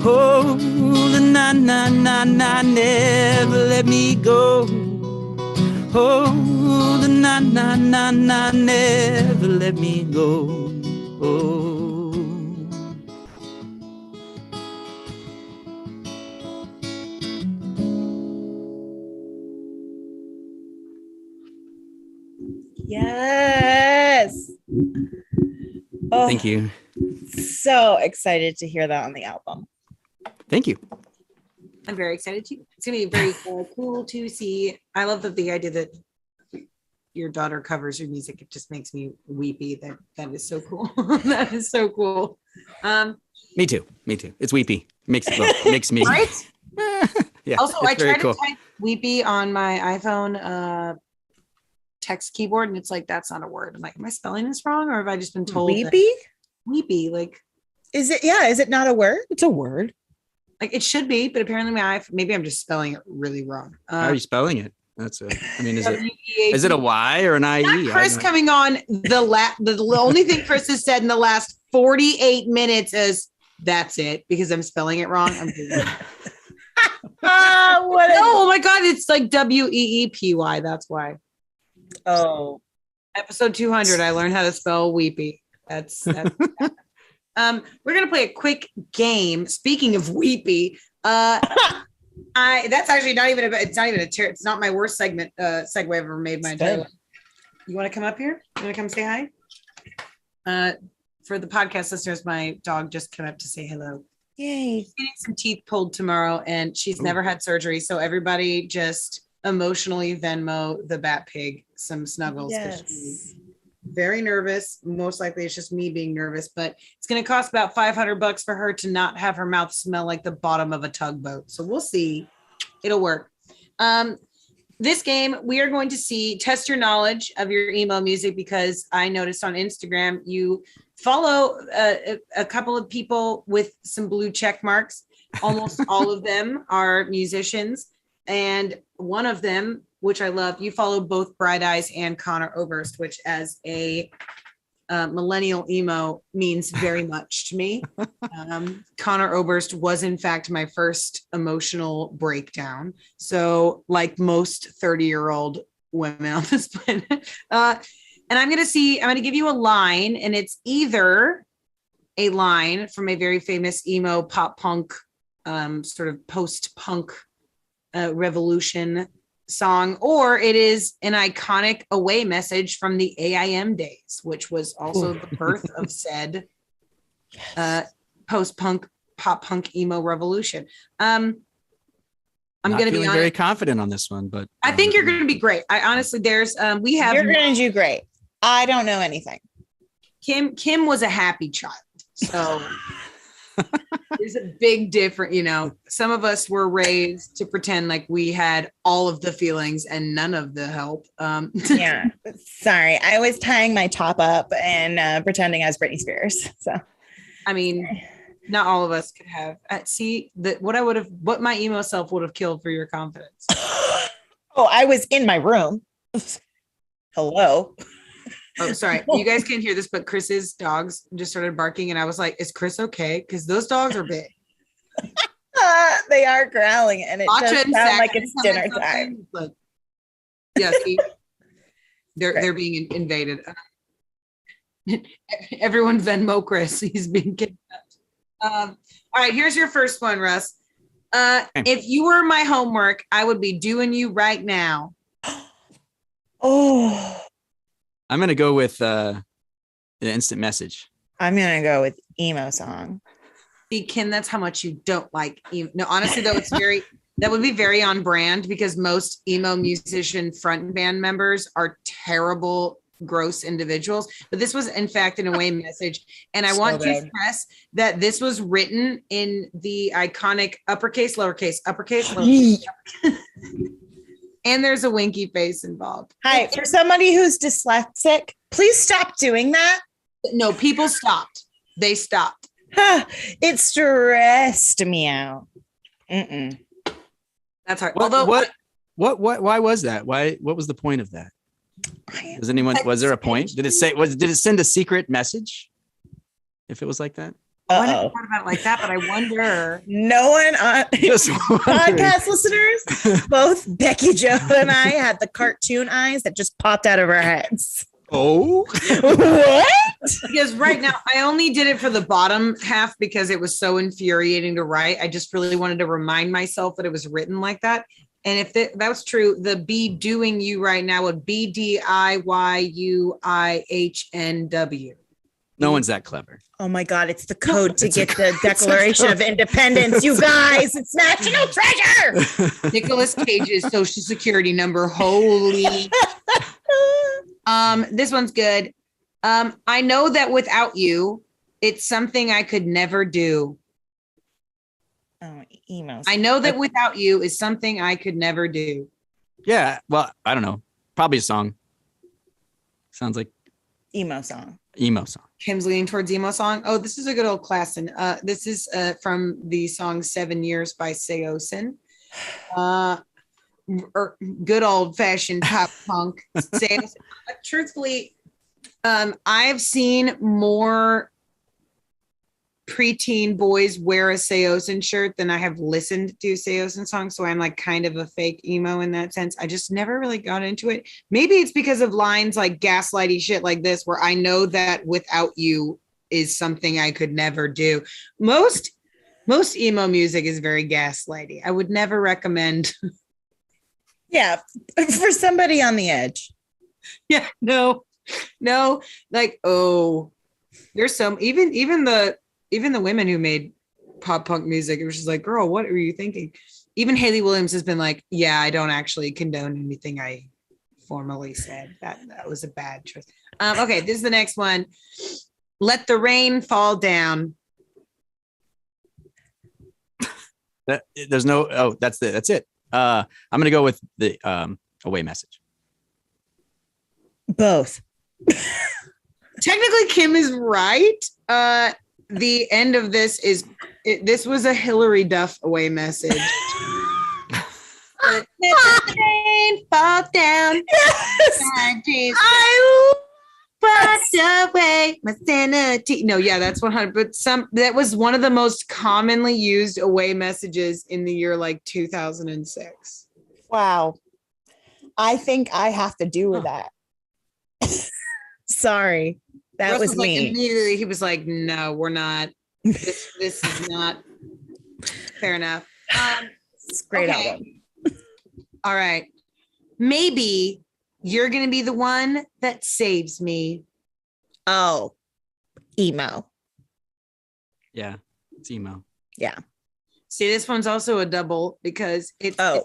Oh, na na na na, never let me go. Oh, the na na na na never let me go. Oh. Yes. Oh, Thank you. so excited to hear that on the album. Thank you. I'm very excited too. It's gonna be very cool to see. I love the idea that your daughter covers your music. It just makes me weepy. That is so cool. That is so cool. Me too. It's weepy. Makes me Right? Yeah. Also, I very tried to type weepy on my iPhone text keyboard, and it's like, that's not a word. I'm like, am I spelling this wrong, or have I just been told Weepy? Weepy, like, Is it? Yeah. Is it not a word? It's a word. like it should be, but apparently maybe I'm just spelling it really wrong. How are you spelling it? That's it. I mean, is W-E-A-P. it a Y or an IE? Not Chris coming on the only thing Chris has said in the last 48 minutes is that's it, because I'm spelling it wrong. I'm doing it. Oh my god, it's like WEEPY. That's why. Oh, Episode 200, I learned how to spell weepy. That's we're gonna play a quick game. Speaking of weepy, that's actually not even it's not my worst segue I've ever made my entire life. You want to come up here? You want to come say hi? For the podcast listeners, my dog just came up to say hello. yay. She's getting some teeth pulled tomorrow, and she's never had surgery, so everybody just emotionally Venmo the Bat Pig some snuggles. Yes. She's very nervous. Most likely it's just me being nervous, but it's going to cost about $500 for her to not have her mouth smell like the bottom of a tugboat. So we'll see. It'll work. This game, we are going to test your knowledge of your emo music, because I noticed on Instagram you follow a couple of people with some blue check marks. Almost all of them are musicians, and one of them, which I love, you follow both Bright Eyes and Connor Oberst, which as a millennial emo means very much to me. Connor Oberst was in fact my first emotional breakdown. So like most 30-year-old women on this planet. And I'm going to give you a line, and it's either a line from a very famous emo pop punk, sort of post-punk revolution song, or it is an iconic away message from the AIM days, which was also the birth of said post-punk pop punk emo revolution. I'm going to be very confident on this one, but I think you're going to be great. I honestly, you're going to do great. I don't know anything. Kim was a happy child, so there's a big difference. Some of us were raised to pretend like we had all of the feelings and none of the help. Yeah, sorry. I was tying my top up and pretending I was Britney Spears. So, I mean, not all of us could have. What my emo self would have killed for your confidence. Oh, I was in my room. Hello. Oh, sorry. You guys can't hear this, but Chris's dogs just started barking, and I was like, is Chris okay? Because those dogs are big. They are growling, and it does sound like it's dinner time. Like, yeah, they're being invaded. Everyone Venmo Chris. He's being kidnapped. All right, here's your first one, Russ. If you were my homework, I would be doing you right now. Oh. I'm going to go with an instant message. I'm going to go with emo song. See, Kim, that's how much you don't like emo. No, honestly, though, that would be very on brand, because most emo musician front band members are terrible, gross individuals. But this was, in fact, an away message. And I want to stress that this was written in the iconic uppercase, lowercase, uppercase, lowercase. And there's a winky face involved. Hi, for somebody who's dyslexic, please stop doing that. No, people stopped. They stopped. It stressed me out. That's hard. Why was that? What was the point of that? Was there a point? Did it send a secret message? If it was like that? I never Uh-oh. thought about it like that, but I wonder. No one on Just wondering. podcast listeners, both Becky Jo and I had the cartoon eyes that just popped out of our heads. Oh, What? Because right now I only did it for the bottom half because it was so infuriating to write. I just really wanted to remind myself that it was written like that. And if that was true, the be doing you right now would be DIYUIHNW. no one's that clever. Oh my God, it's the code to It's a get the code. Declaration of Independence, you guys. It's national treasure. Nicolas Cage's social security number. Holy. This one's good. I know that without you, it's something I could never do. Oh, emails. I know that without you is something I could never do. Yeah. Well, I don't know. Probably a song. Sounds like Emo song. emo song. Kim's leaning towards emo song. Oh, this is a good old class. And this is from the song 7 Years by Seosin. Good old fashioned pop punk. Seosin. Truthfully, I've seen more preteen boys wear a Seosin shirt than I have listened to Seosin songs. So I'm like kind of a fake emo in that sense. I just never really got into it. Maybe it's because of lines like gaslighty shit like this, where I know that without you is something I could never do. Most emo music is very gaslighty. I would never recommend. Yeah, for somebody on the edge. Yeah, no, like, oh, there's some, even the women who made pop punk music, it was just like, girl, what are you thinking? Even Hayley Williams has been like, yeah, I don't actually condone anything I formally said. That was a bad choice. Okay, this is the next one. Let the rain fall down. There's no. Oh, that's it. I'm gonna go with the away message. Both. Technically, Kim is right. The end of this this was a Hillary Duff away message. Let the rain fall down. Yes. I washed away my sanity. No, yeah, that's 100. But that was one of the most commonly used away messages in the year like 2006. Wow. I think I have to do with that. Sorry. That Russ was like, me. immediately he was like, no, we're not. This is not fair enough. It's a great okay. album. All right. Maybe you're going to be the one that saves me. Oh, emo. Yeah, it's emo. Yeah. See, this one's also a double because it's the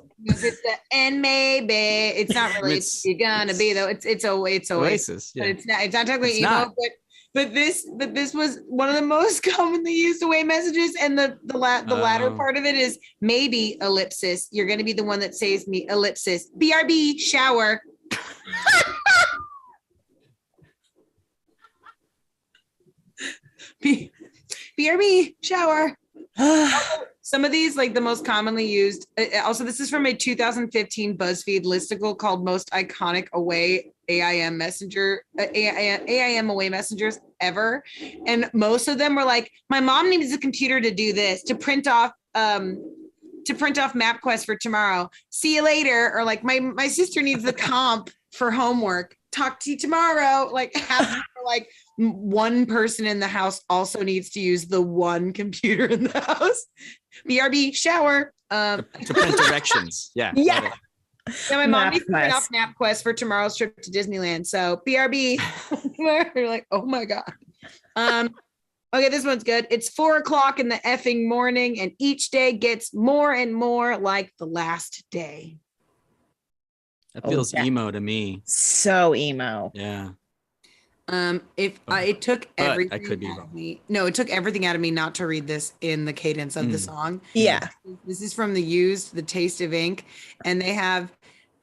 and maybe it's not really you're gonna be though. It's Oasis. Yeah. But it's not technically It's emo, not. but this was one of the most commonly used away messages, and the latter part of it is maybe ellipsis. You're gonna be the one that saves me. Ellipsis. BRB shower. BRB shower. Some of these, like the most commonly used. Also, this is from a 2015 BuzzFeed listicle called "Most Iconic Away AIM Messenger AIM Away Messengers Ever," and most of them were like, "My mom needs a computer to do this, to print off MapQuest for tomorrow. See you later." Or like, my sister needs the comp for homework. Talk to you tomorrow. Like, like one person in the house also needs to use the one computer in the house. BRB shower. To print directions. Yeah. Yeah. Yeah, my mom needs to print off MapQuest for tomorrow's trip to Disneyland. So BRB. You're like, oh my God. Okay, this one's good. It's 4:00 in the effing morning, and each day gets more and more like the last day. That feels emo to me. So emo. Yeah. It took everything I could be out wrong. of me. No, it took everything out of me not to read this in the cadence of the song. Yeah. This is from The Used, The Taste of Ink, and they have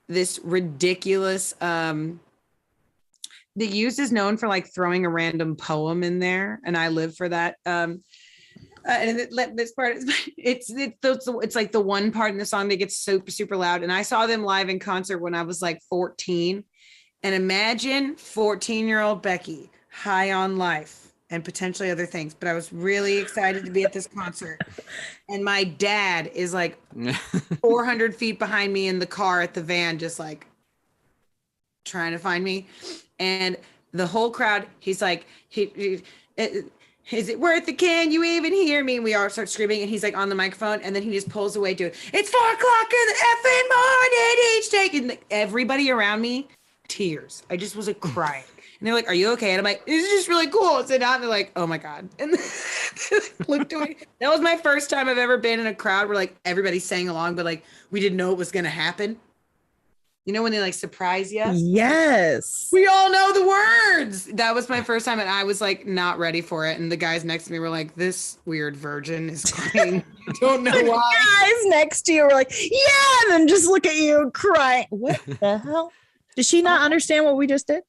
this ridiculous The Used is known for like throwing a random poem in there, and I live for that. And this part is it's like the one part in the song that gets super super loud, and I saw them live in concert when I was like 14. And imagine 14-year-old Becky high on life and potentially other things, but I was really excited to be at this concert. And my dad is like 400 feet behind me in the car at the van, just like trying to find me. And the whole crowd, he's like, is it worth it? Can you even hear me? And we all start screaming, and he's like on the microphone, and then he just pulls away to it. It's 4 o'clock in the effing morning each day. And everybody around me, tears. I just was like crying. And they're like, are you okay? And I'm like, this is just really cool. And they're like, oh my God. And they looked away. That was my first time I've ever been in a crowd where like everybody sang along, but like we didn't know it was going to happen. You know, when they like surprise you? Yes. We all know the words. That was my first time, and I was like not ready for it. And the guys next to me were like, this weird virgin is crying. I don't know why. Guys next to you were like, yeah, and then just look at you crying. What the hell? Does she not understand what we just did?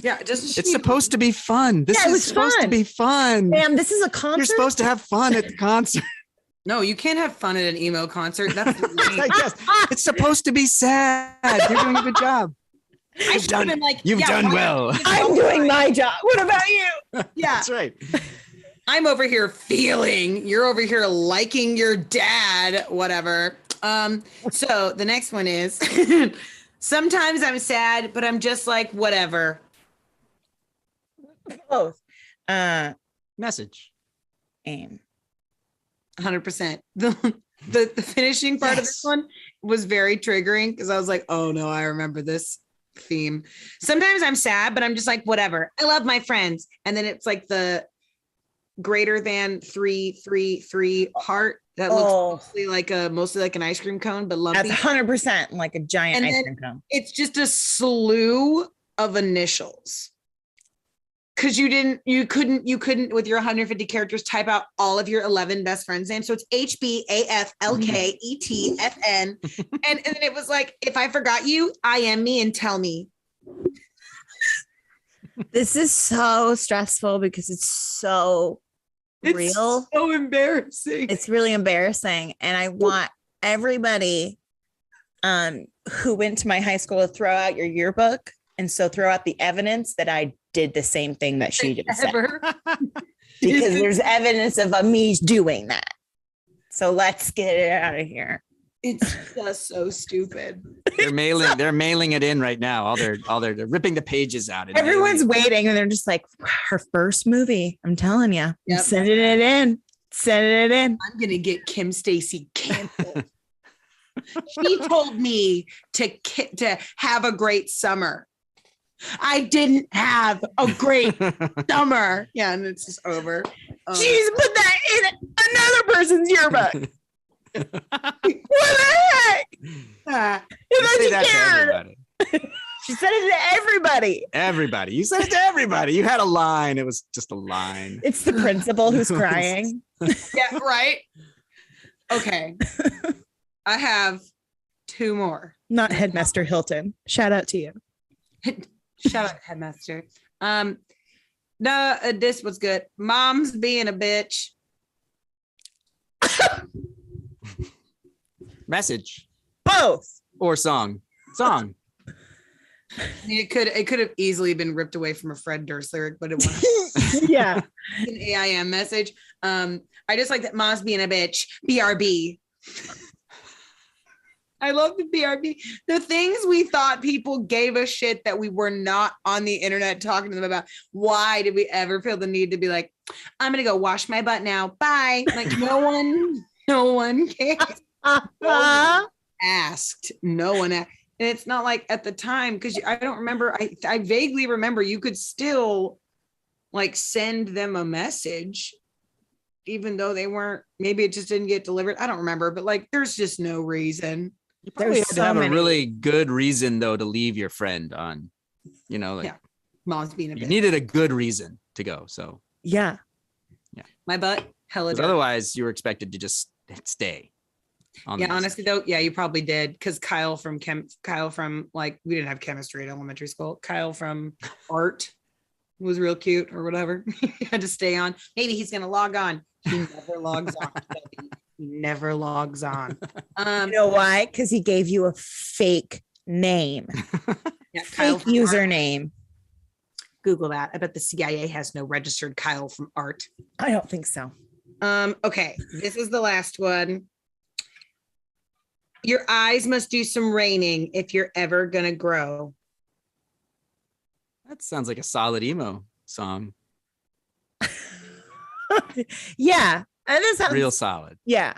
Yeah, It's supposed to be fun. This Yeah, it is was supposed to fun. be fun. Ma'am, this is a concert. You're supposed to have fun at the concert. No, you can't have fun at an emo concert. That's lame. Yes, it's supposed to be sad. You're doing a good job. I should have been like, You've yeah, done why well. not? I'm doing my job. What about you? Yeah, That's right. I'm over here feeling. You're over here liking your dad. Whatever. So the next one is sometimes I'm sad, but I'm just like whatever. Both. Message. Aim. 100%. The finishing part of this one was very triggering because I was like, oh no, I remember this theme. Sometimes I'm sad, but I'm just like, whatever. I love my friends. And then it's like the greater than 333 heart that looks mostly like an ice cream cone, but lumpy. That's 100% like a giant And ice then cream cone. It's just a slew of initials. Cause you couldn't with your 150 characters type out all of your 11 best friends' names. So it's HBAFLKETFN. And then it was like, if I forgot you, IM me and tell me. This is so stressful because it's so real. So embarrassing. It's really embarrassing. And I want everybody who went to my high school to throw out your yearbook. And so throw out the evidence that I did the same thing that she just said. Because there's evidence of me doing that. So let's get it out of here. It's just so stupid. They're mailing it in right now. They're ripping the pages out. And Everyone's waiting and they're just like, her first movie. I'm telling you. I'm Yep. sending it in. Sending it in. I'm gonna get Kim Stacy canceled. She told me to have a great summer. I didn't have a great summer. Yeah, and it's just over. She's put that in another person's yearbook. What the heck? And then say she that to cared. everybody. She said it to everybody. Everybody. You said it to everybody. You had a line. It was just a line. It's the principal who's crying. Yeah, right. Okay. I have 2 more. Not Headmaster Hilton. Shout out to you. Shout out, Headmaster. This was good. Mom's being a bitch. Message Both. or song. I mean, it could have easily been ripped away from a Fred Durst lyric, but it wasn't. Yeah. An AIM message. I just like that mom's being a bitch. BRB. I love the BRB. The things we thought people gave a shit that we were not on the internet talking to them about. Why did we ever feel the need to be like, I'm gonna go wash my butt now. Bye. Like no one cares. Asked. No one asked. And it's not like at the time, because I don't remember. I vaguely remember you could still like send them a message, even though they weren't, maybe it just didn't get delivered. I don't remember, but like there's just no reason. You probably had There's to have so a many. really good reason though to leave your friend on, like Yeah. Mom's being a you bitch. needed a good reason to go. So Yeah. My butt, hella 'cause dirty. otherwise you were expected to just stay. On the Yeah, message. honestly though, yeah, you probably did, because Kyle from like, we didn't have chemistry at elementary school. Kyle from art was real cute or whatever. He had to stay on. Maybe he's gonna log on. He never logs on. He never logs on. You know why? Because he gave you a fake name, Yeah, Kyle fake from art. username. Google that. I bet the CIA has no registered Kyle from art. I don't think so. Okay, this is the last one. Your eyes must do some raining if you're ever gonna grow. That sounds like a solid emo song. Yeah. That sounds Real solid. Yeah.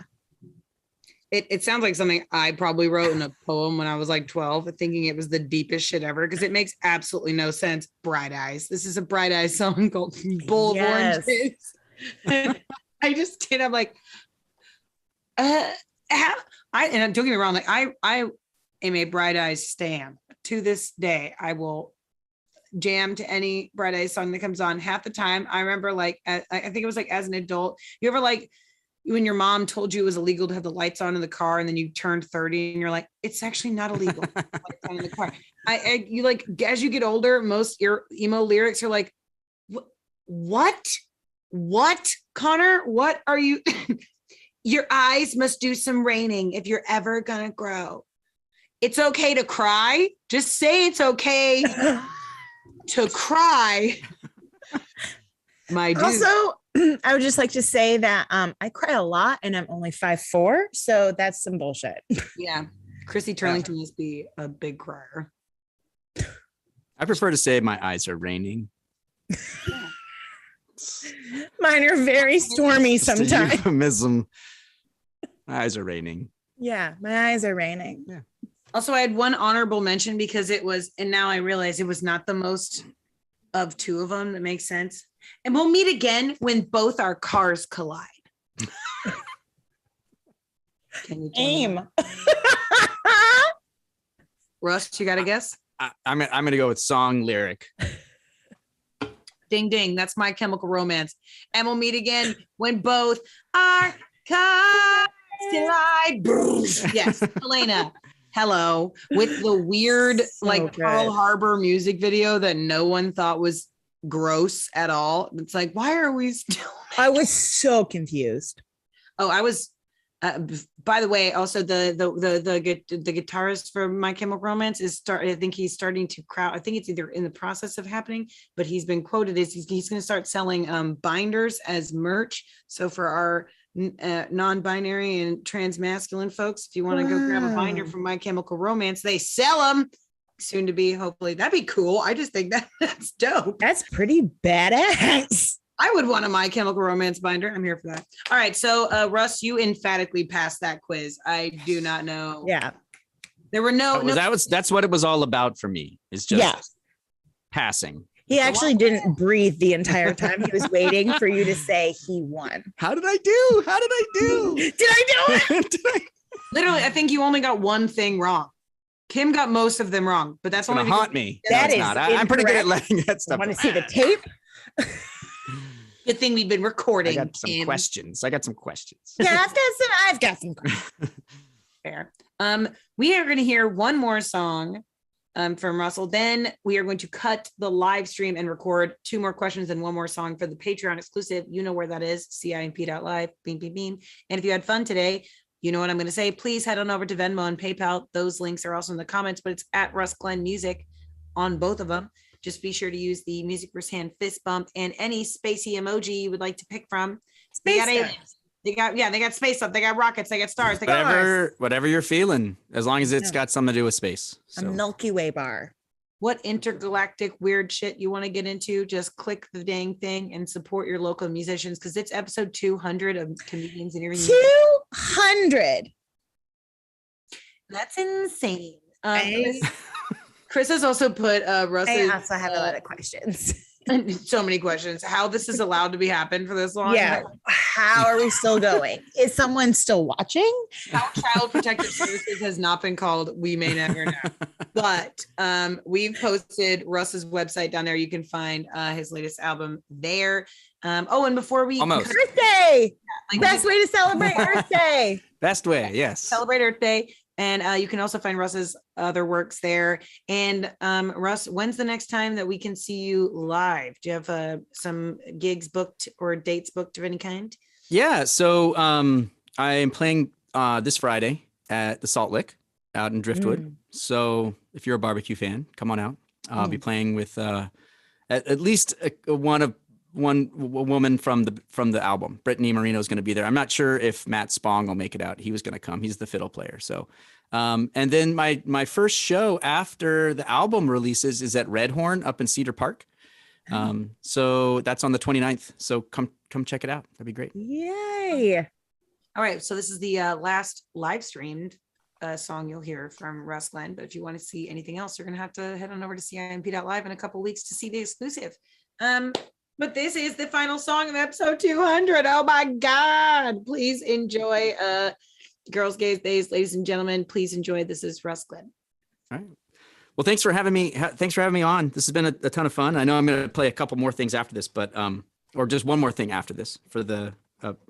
It sounds like something I probably wrote in a poem when I was like 12, thinking it was the deepest shit ever because it makes absolutely no sense. Bright Eyes. This is a Bright Eyes song called Bowl of Oranges. I just did. I'm like, and don't get me wrong, like I am a Bright Eyes stan. To this day, I will jam to any Bright Eyes song that comes on. Half the time, I remember like I think it was like as an adult, you ever like when your mom told you it was illegal to have the lights on in the car, and then you turned 30 and you're like, it's actually not illegal to have the lights on in the car. You like as you get older, most your emo lyrics are like, what, Connor? What are you? Your eyes must do some raining if you're ever gonna grow. It's okay to cry. Just say it's okay to cry. My dude. Also, I would just like to say that I cry a lot and I'm only 5'4", so that's some bullshit. Yeah. Chrissy Turlington must be a big crier. I prefer to say my eyes are raining. Mine are very stormy Just a sometimes. euphemism. My eyes are raining. Yeah, my eyes are raining. Yeah. Also, I had one honorable mention because it was, and now I realize it was not the most of two of them. That makes sense. And we'll meet again when both our cars collide. Can you tell me? Aim. Russ, you got a guess? I'm gonna go with song lyric. Ding, ding. That's My Chemical Romance. And we'll meet again when both our cars collide. Yes, Elena. Hello. With the weird, like good. Pearl Harbor music video that no one thought was gross at all. It's like, why are we still? I was so confused. Oh, I was. By the way, also the guitarist for My Chemical Romance is I think he's starting to crowd. I think it's either in the process of happening, but he's been quoted as he's going to start selling binders as merch. So for our non-binary and trans-masculine folks, if you want to go grab a binder from My Chemical Romance, they sell them. Soon to be, hopefully. That'd be cool. I just think that's dope. That's pretty badass. I would want a My Chemical Romance binder. I'm here for that. All right. So, Russ, you emphatically passed that quiz. I do not know. Yeah. There were no. That's what it was all about for me. It's just passing. He actually didn't breathe the entire time. He was waiting for you to say he won. How did I do? Did I do it? Literally, I think you only got one thing wrong. Kim got most of them wrong, but that's It's gonna haunt me. That No, it's is not. I'm pretty good at letting that stuff. Want to see the tape? Good thing we've been recording. I got some questions. Yeah, I've got some questions. Fair. We are going to hear one more song from Russell. Then we are going to cut the live stream and record two more questions and one more song for the Patreon exclusive. You know where that is, CIMP.LIVE, beam, beam, beam. And if you had fun today, you know what I'm going to say. Please head on over to Venmo and PayPal. Those links are also in the comments, but it's at Russ Glenn Music on both of them. Just be sure to use the music first hand fist bump and any spacey emoji you would like to pick from. They got aliens. They got space up. They got rockets. They got stars. They got Mars. Whatever you're feeling, as long as it's got something to do with space. A Milky Way bar. What intergalactic weird shit you want to get into, just click the dang thing and support your local musicians because it's episode 200 of Comedians and Interviews. 200. That's insane. Chris has also put Russ. I also have a lot of questions. So many questions. How this is allowed to be happen for this long? Yeah. How are we still going? Is someone still watching? How Child Protective Services has not been called, we may never know. But we've posted Russ's website down there. You can find his latest album there. And before we Almost. Earth Day. Best way to celebrate Earth Day. Best way, yes. Celebrate Earth Day. And you can also find Russ's other works there. And Russ, when's the next time that we can see you live? Do you have some gigs booked or dates booked of any kind? Yeah. So I am playing this Friday at the Salt Lick out in Driftwood. So if you're a barbecue fan, come on out. I'll be playing with at least one woman from the album. Brittany Marino is going to be there. I'm not sure if Matt Spong will make it out. He was going to come. He's the fiddle player. So, and then my first show after the album releases is at Red Horn up in Cedar Park. So that's on the 29th. So come check it out. That'd be great. Yay. All right. So this is the last live streamed song you'll hear from Russ Glenn. But if you want to see anything else, you're going to have to head on over to CIMP.LIVE in a couple weeks to see the exclusive. But this is the final song of episode 200. Oh my God. Please enjoy Girls, Gays, Days, ladies and gentlemen. Please enjoy. This is Russ Glenn. All right. Well, thanks for having me. Thanks for having me on. This has been a ton of fun. I know I'm going to play a couple more things after this, but or just one more thing after this for the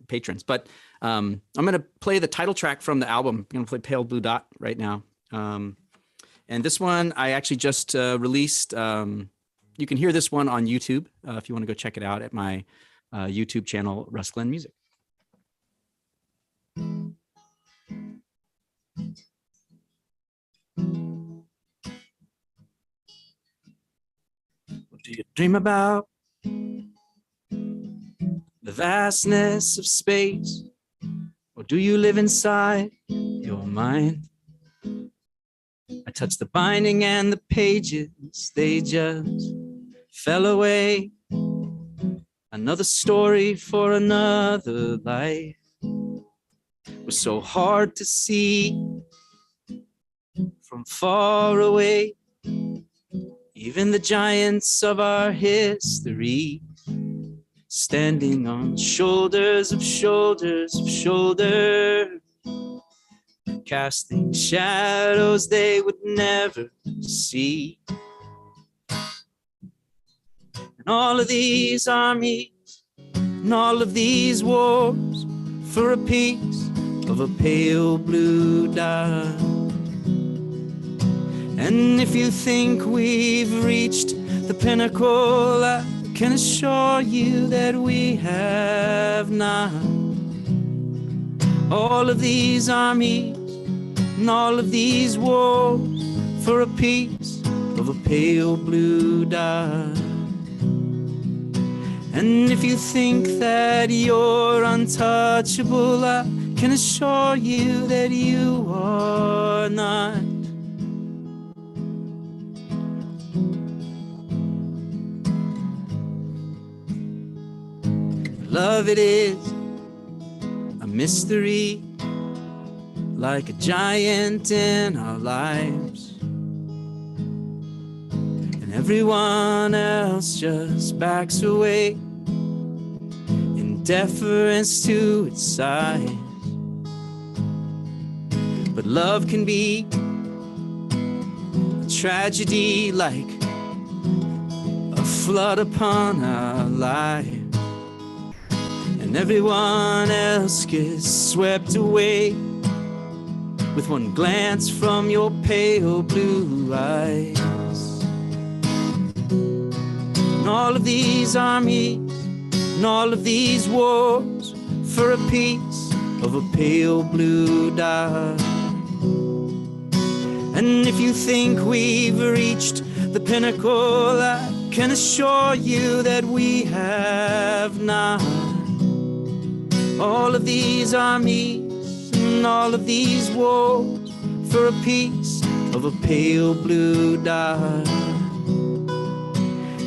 patrons. But I'm going to play the title track from the album. I'm going to play Pale Blue Dot right now. And this one I actually just released. You can hear this one on YouTube if you want to go check it out at my YouTube channel, Russ Glenn Music. What do you dream about? The vastness of space? Or do you live inside your mind? I touch the binding and the pages, they just fell away. Another story for another life. Was so hard to see from far away. Even the giants of our history, standing on shoulders of shoulders of shoulders, casting shadows they would never see. And all of these armies, and all of these wars, for a piece of a pale blue dot. And if you think we've reached the pinnacle, I can assure you that we have not. All of these armies and all of these wars for a piece of a pale blue dot. And if you think that you're untouchable, I can assure you that you are not. Love, it is a mystery, like a giant in our lives, and everyone else just backs away in deference to its size. But love can be a tragedy, like a flood upon our lives. And everyone else gets swept away with one glance from your pale blue eyes. And all of these armies and all of these wars for a piece of a pale blue dot. And if you think we've reached the pinnacle, I can assure you that we have not. All of these armies and all of these wars for a piece of a pale blue dot.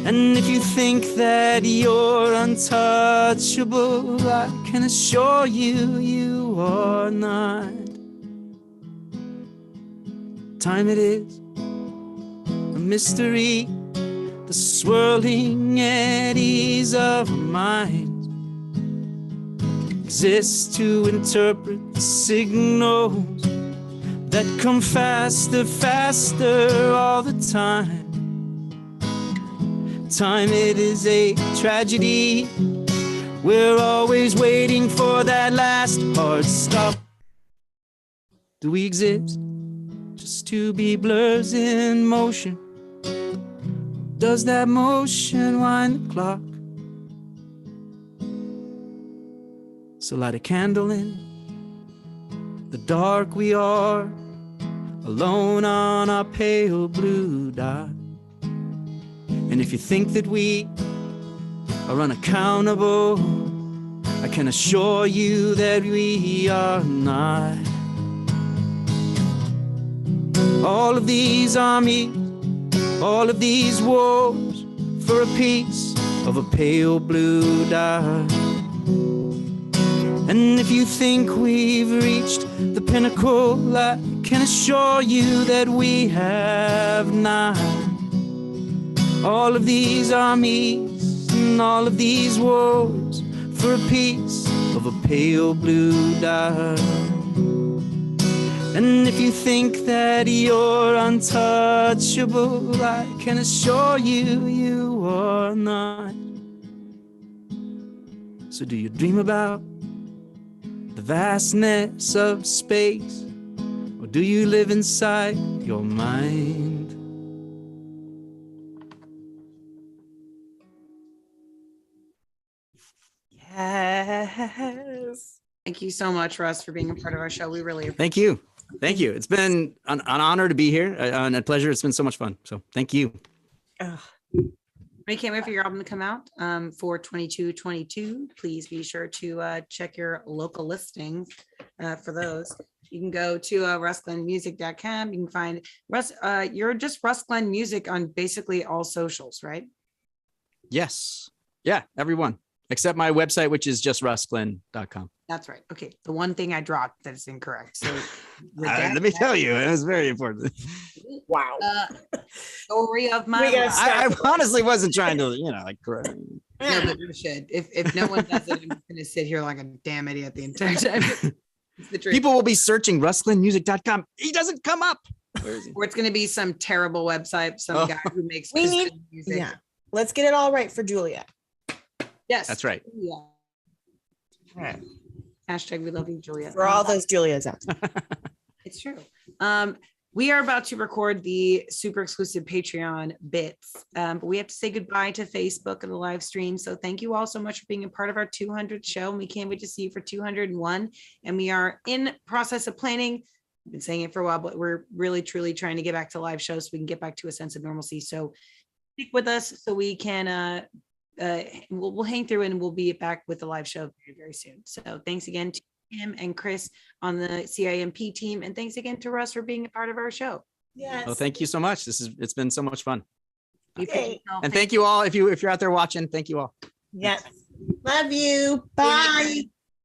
And if you think that you're untouchable, I can assure you, you are not. Time, it is a mystery, the swirling eddies of our minds exist to interpret the signals that come faster, faster all the time. Time, it is a tragedy. We're always waiting for that last hard stop. Do we exist just to be blurs in motion? Does that motion wind the clock? So light a candle in the dark. We are alone on our pale blue dot. And if you think that we are unaccountable, I can assure you that we are not. All of these armies, all of these wars, for a piece of a pale blue dot. And if you think we've reached the pinnacle, I can assure you that we have not. All of these armies and all of these wars, for a piece of a pale blue dot. And if you think that you're untouchable, I can assure you, you are not. So do you dream about the vastness of space, or do you live inside your mind? Yes. Thank you so much, Russ, for being a part of our show. We really appreciate Thank you. Thank you. It's been an honor to be here and a pleasure. It's been so much fun. So thank you. Ugh. We can't wait for your album to come out for 2222. Please be sure to check your local listings for those. You can go to russglennmusic.com. You can find Russ. You're just Russ Glenn Music on basically all socials, right? Yes. Yeah, everyone. Except my website, which is just russglenn.com. That's right. Okay. The one thing I dropped that is incorrect. So Let me tell you, it was very important. Wow. Story of my We gotta life. stop. I honestly wasn't trying to, like, correct. No, but you should. If no one does it, I'm just gonna sit here like a damn idiot the entire time. It's the truth. People will be searching russglenmusic.com. He doesn't come up. Where is he? Or it's gonna be some terrible website, some Oh. guy who makes We need- Christian music. Yeah. Let's get it all right for Julia. Yes. That's right. Yeah. All right. Hashtag we love you, Julia. For all those Julias out there. It's true. We are about to record the super exclusive Patreon bits, but we have to say goodbye to Facebook and the live stream. So thank you all so much for being a part of our 200 show. And we can't wait to see you for 201. And we are in process of planning. I've been saying it for a while, but we're really, truly trying to get back to live shows so we can get back to a sense of normalcy. So stick with us so we can, we'll hang through and we'll be back with the live show very, very soon. So thanks again to him and Chris on the CIMP team. And thanks again to Russ for being a part of our show. Yes. Well, thank you so much. It's been so much fun. You Okay. pick yourself. And thank you all. If you're out there watching, thank you all. Yes. Love you. Bye.